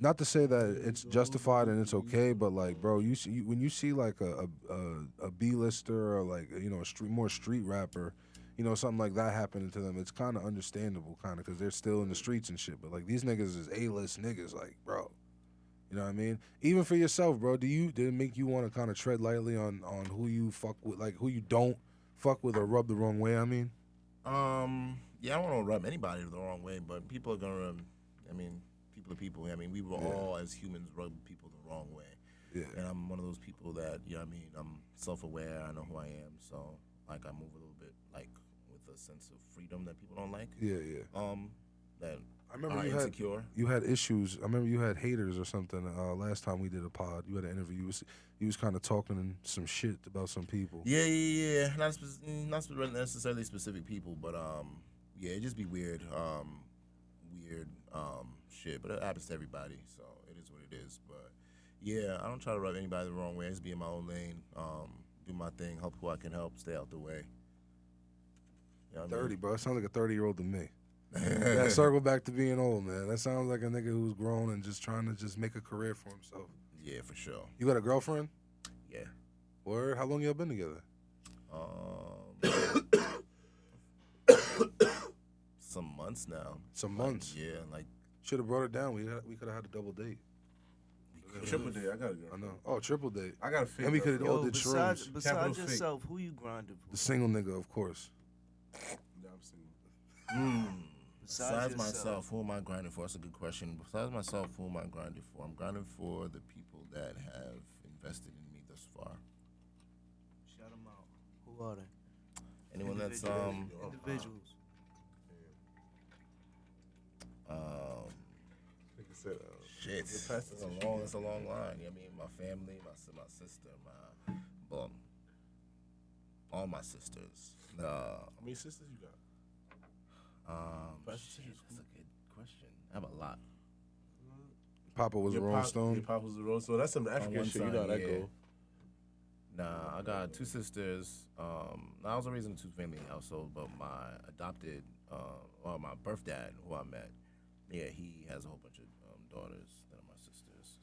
not to say that it's justified and it's okay, but like, bro, when you see like a B-lister or like, you know, a more street rapper, you know, something like that happening to them, it's kind of understandable, kind of, because they're still in the streets and shit. But like, these niggas is A-list niggas, like, bro, you know what I mean? Even for yourself, bro, did it make you want to kind of tread lightly on who you fuck with, like who you don't fuck with or rub the wrong way? I mean, Yeah, I don't want to rub anybody the wrong way, but people are gonna. I mean, people are people. I mean, we will all as humans rub people the wrong way. yeah, And I'm one of those people that, you know what I mean, I'm self-aware. I know who I am, so like I move a little bit like with a sense of freedom that people don't like. yeah. That I remember are insecure. you had issues. I remember you had haters or something last time we did a pod. You had an interview. You was kind of talking some shit about some people. Yeah. Not necessarily specific people, but yeah, it just be weird, shit. But it happens to everybody, so it is what it is. But yeah, I don't try to rub anybody the wrong way. I just be in my own lane, do my thing, help who I can help, stay out the way. You know what I mean? 30, bro. That sounds like a 30-year-old to me. Yeah, circle back to being old, man. That sounds like a nigga who's grown and just trying to just make a career for himself. Yeah, for sure. You got a girlfriend? Yeah. Word? How long y'all been together? Some months now. Some months. Yeah, like Should have brought it down. We could have had a double date. Triple date. I got a girl. I know. Oh, triple date. I got a fake. And we could have girlfriend. all did shrooms. Besides Capital fake. yourself, who you grinding for? The single nigga, of course. Yeah, I'm single. besides yourself. myself, who am I grinding for? That's a good question. Besides myself, who am I grinding for? I'm grinding for the people that have invested in me thus far. Shout them out. Who are they? Anyone that's Individuals. Like I said, shit. It's a long line. You know what I mean? My family, my sister, well, all my sisters. how many sisters you got? Shit, that's a good question. I have a lot. Papa was a Rolling Stone. Your pop was a Rolling Stone. That's some African one shit. You side, know how that yeah. go. Nah, I got two sisters. I was raised in a two-family household, but my adopted, my birth dad, who I met, yeah, he has a whole bunch of daughters that are my sisters.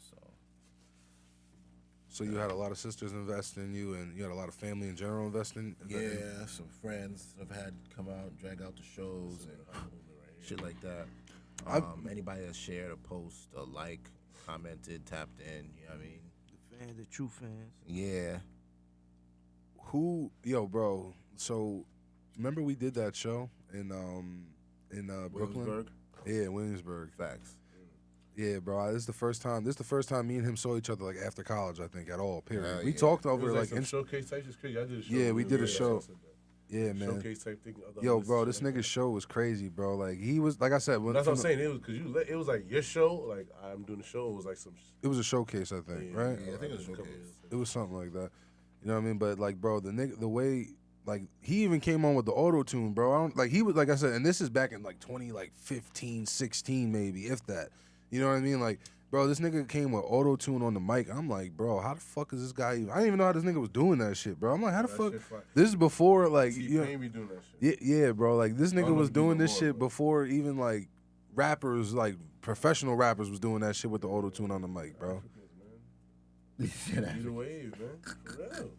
So you had a lot of sisters invest in you, and you had a lot of family in general invest in. Yeah, some friends I've had come out, drag out the shows, and shit like that. Anybody that shared a post, a like, commented, tapped in, you know what I mean? The true fans. Yeah. Yo, bro. So, remember we did that show in Brooklyn? Williamsburg? Yeah, Williamsburg. Facts. Yeah, bro. This is the first time. Me and him saw each other like after college. I think at all. Period. We yeah. talked It over was like some showcase type shit. Crazy. I did a show. Yeah, we did a show. Yeah, man. Showcase type thing. Yo, bro, this nigga's show was crazy, bro. Like he was, like I said, That's what I'm saying. It was because it was like your show. Like I'm doing the show. It was like some. It was a showcase, I think, right? Yeah, I think it was a showcase. It was something like that. You know what I mean? But like, bro, the way, like, he even came on with the auto tune, bro. He was, like I said, and this is back in like 2015, 16 maybe, if that. You know what I mean? Like, bro, this nigga came with auto tune on the mic. I'm like, bro, how the fuck is this guy even? I didn't even know how this nigga was doing that shit, bro. I'm like, how the fuck? This is before, like, you know, be doing that shit. yeah, bro. Like, this nigga was doing this shit before even like rappers, like professional rappers, was doing that shit with the auto tune on the mic, bro. We the wave, man. For real.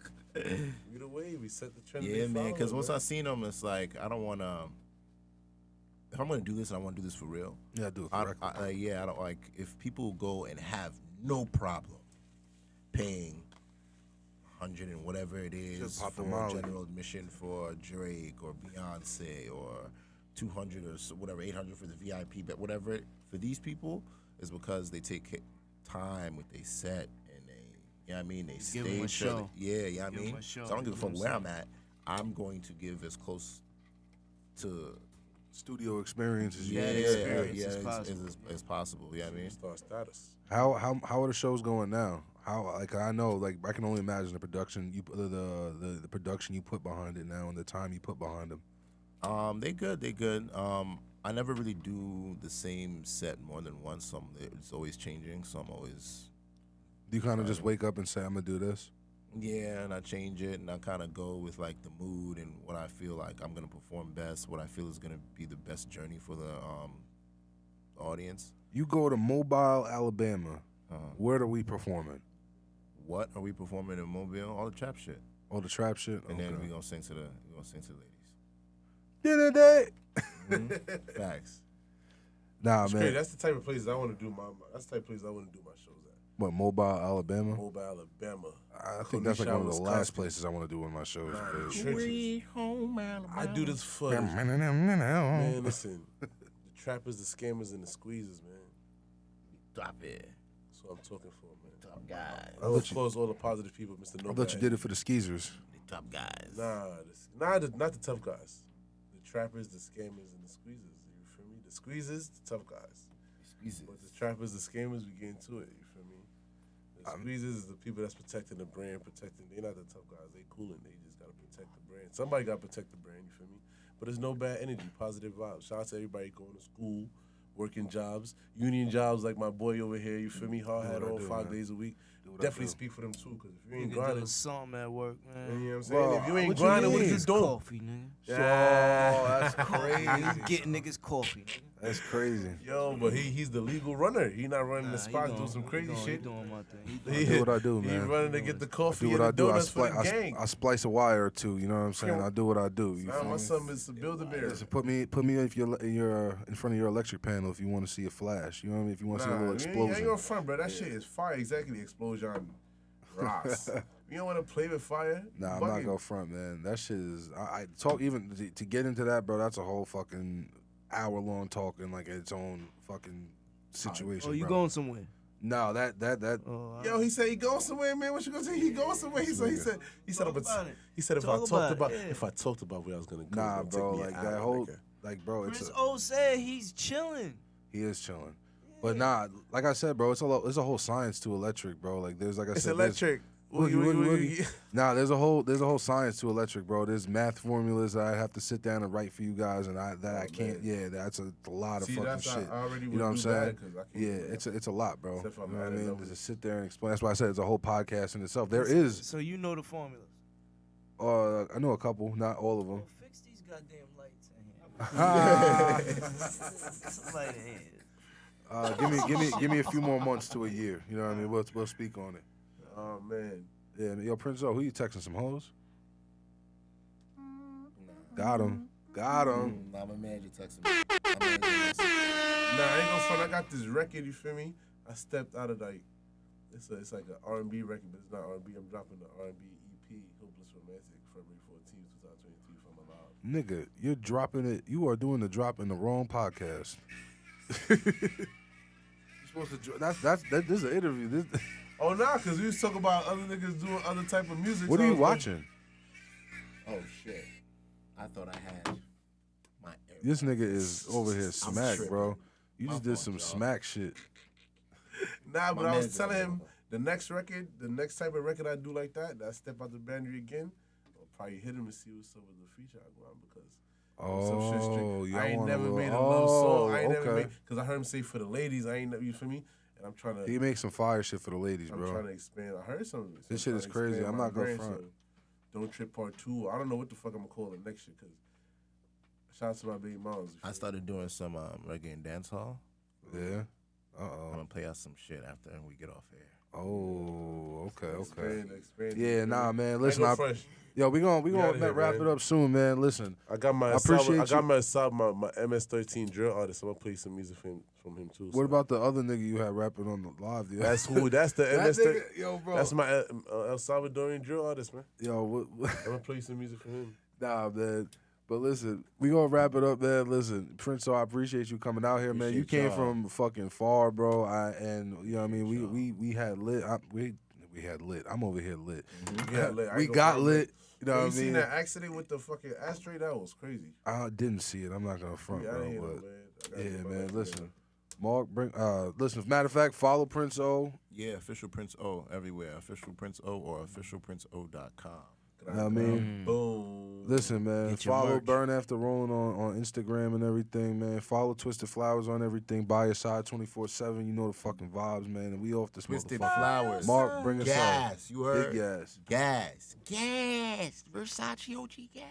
We the wave. We set the trend. Yeah, man, because once I seen him, it's like, I don't want to, if I'm going to do this, I want to do this for real. Yeah, do it correctly. I don't like, if people go and have no problem paying 100 and whatever it is pop the for Molly. general admission for Drake or Beyonce, or 200 or whatever, 800 for the VIP, but whatever, for these people, is because they take time with their set, and they, you know what I mean, they Give 'em a stage show. Yeah, you know what I Give 'em mean? a show. So I don't give a fuck You know where what I'm at. I'm going to give as close to Studio experiences. as possible. You know what I mean? Star status. How are the shows going now? How, like, I know, like, I can only imagine the production the production you put behind it now and the time you put behind them. They good. I never really do the same set more than once. So it's always changing. So I'm always. Do you kind of just wake up and say, I'm gonna do this? Yeah, and I change it, and I kind of go with like the mood and what I feel like I'm gonna perform best, what I feel is gonna be the best journey for the audience. You go to Mobile, Alabama. Where are we performing? What are we performing in Mobile? All the trap shit, All the trap shit. and Okay. then we gonna sing to the ladies. Dinner day. Facts. Nah, It's man. crazy. That's the type of places I want to do That's the type of places I want to do my shows at. What, Mobile, Alabama? Mobile, Alabama. I think that's like one of the last places I want to do in my shows. Trenches. Home Alabama. I do this for man. Listen, the trappers, the scammers, and the squeezers, man. Drop it. That's what I'm talking for, man. Top guys. Of course, all the positive people, Mr. I Nobody. thought you did it for the skeezers. The top guys. Not the tough guys. The trappers, the scammers, and the squeezers. You feel me? The squeezers, the tough guys. But the trappers, the scammers, we get into it. You feel me? The squeezers is the people that's protecting the brand, They not the tough guys. They coolin'. They just gotta protect the brand. Somebody gotta protect the brand. You feel me? But there's no bad energy, positive vibes. Shout out to everybody going to school, working jobs, union jobs like my boy over here. You feel me? Hard hat on 5 days a week. Definitely speak for them too, because if you ain't You can do grinding, a song at work, man. you know what I'm saying? Bro, If you ain't what you grinding, what mean? you Niggas doing? coffee, nigga. Oh, that's crazy. You getting niggas coffee, nigga. That's crazy. Yo, but he's the legal runner. He not running the He spot doing- doing some he crazy doing- shit. He doing my thing. I do what I do, He man. running to get the I coffee do and what I the do. donuts for the gang. I splice a wire or two. You know what I'm saying? I do what I do. You Nah, feel my me? son is a Build-A-Bear. Listen, put me if you're in front of your electric panel if you want to see a flash. You know what I mean? If you want to see a little I ain't explosion. gonna front, bro. That shit is fire. Exactly, explosion rocks. You don't want to play with fire? Nah, I'm Bugging. not gonna front, man. That shit is. I talk even to get into that, bro. That's a whole fucking hour-long talking like its own fucking situation. Oh, you bro. going somewhere? No, that. Oh, Yo, he said he going somewhere, man. What you gonna say? He going somewhere. He said Talk about it. he said if Talk I talked about about it, yeah. if I talked about where I was gonna go, Nah, it's gonna bro. take me Like an that hour, whole, nigga. like, bro. It's Prince a, O said he's chilling. he is chilling, but nah. Like I said, bro. It's a whole science to electric, bro. Like there's like I It's said, there's- electric. Woogie, Woogie, woogie, woogie, woogie. Nah, there's a whole science to electric, bro. There's math formulas that I have to sit down and write for you guys, and I can't. man. Yeah, that's a lot of See, fucking that's shit. I already You know what I'm would do saying? that 'cause I can't Yeah, do that. it's a lot, bro. Except for You know what I adding mean? numbers. Just sit there and explain. That's why I said it's a whole podcast in itself. There is, So you know the formulas. I know a couple, not all of them. Well, fix these goddamn lights in here. Somebody in here. Give me a few more months to a year. You know what I mean? We'll speak on it. Oh man. Yeah, yo, Prince O, who you texting some hoes? Got him. Nah, my man just texted me. My man just messaged me. Nah, I ain't gonna front. I got this record. You feel me? I stepped out of like it's like an R&B record, but it's not R&B. I'm dropping the R&B EP, Hopeless Romantic, February 14th, 2023 from my live. Nigga, you're dropping it. You are doing the drop in the wrong podcast. You're supposed to. This is an interview. This. Oh nah, cause we was talking about other niggas doing other type of music. What so are I you was like, watching? Oh shit! I thought I had my. This nigga is over here smack, tripping. bro. You just My did fault, some y'all. smack shit. Nah, but My I was man's telling got him it. the next record, the next type of record I do like that I step out the boundary again, I'll probably hit him and see what's up with the feature I go on because some shit Oh, straight. y'all I ain't want never little, made a love song. I ain't never okay. made because I heard him say for the ladies. I ain't never, you feel me? And I'm trying to. He makes some fire shit for the ladies, I'm bro. trying to expand. I heard some of it. So This I'm shit is trying to crazy. expand I'm my not gonna brand, front. so Don't Trip Part 2. I don't know what the fuck I'm gonna call the next shit because shout out to my baby moms. I started doing some reggae and dancehall. Yeah. I'm Uh-oh. gonna play out some shit after we get off air. Oh, okay. Expand, Yeah, nah, man. I ain't Listen, gonna front. yo, we outta gonna here, wrap man. it up soon, man. Listen, I got my I appreciate my MS-13 drill artist. I'm gonna play some music from him too. what so. about the other nigga you had rapping on the live? Dude? That's who? That's the That MS-13. nigga, yo, bro. That's my El Salvadorian drill artist, man. Yo, what? I'm gonna play some music for him. Nah, man. But listen, we gonna wrap it up, man. Listen, Prince, so I appreciate you coming out here, man. You Appreciate came y'all. from fucking far, bro. And you know what I mean. We had lit. We had lit. I'm over here lit. Yeah, lit. I We ain't gonna got front, lit. You know Yo, what I you seen mean? that accident with the fucking ashtray? That was crazy. I didn't see it. I'm not gonna front, Yeah, I bro. didn't hear But that, man. I gotta yeah, get my man. life Listen, together. Mark, listen. As a matter of fact, follow Prince O. Yeah, official Prince O everywhere. Official Prince O or officialprinceo.com. You know what I mean? Boom. Listen, man. Get your Follow merch. Burn After Rolling on Instagram and everything, man. Follow Twisted Flowers on everything. By your side 24/7. You know the fucking vibes, man. And we off this Twisted motherfucker. Flowers. Mark, bring us up. Gas. You heard? Big gas. Gas. Gas. Versace OG gas.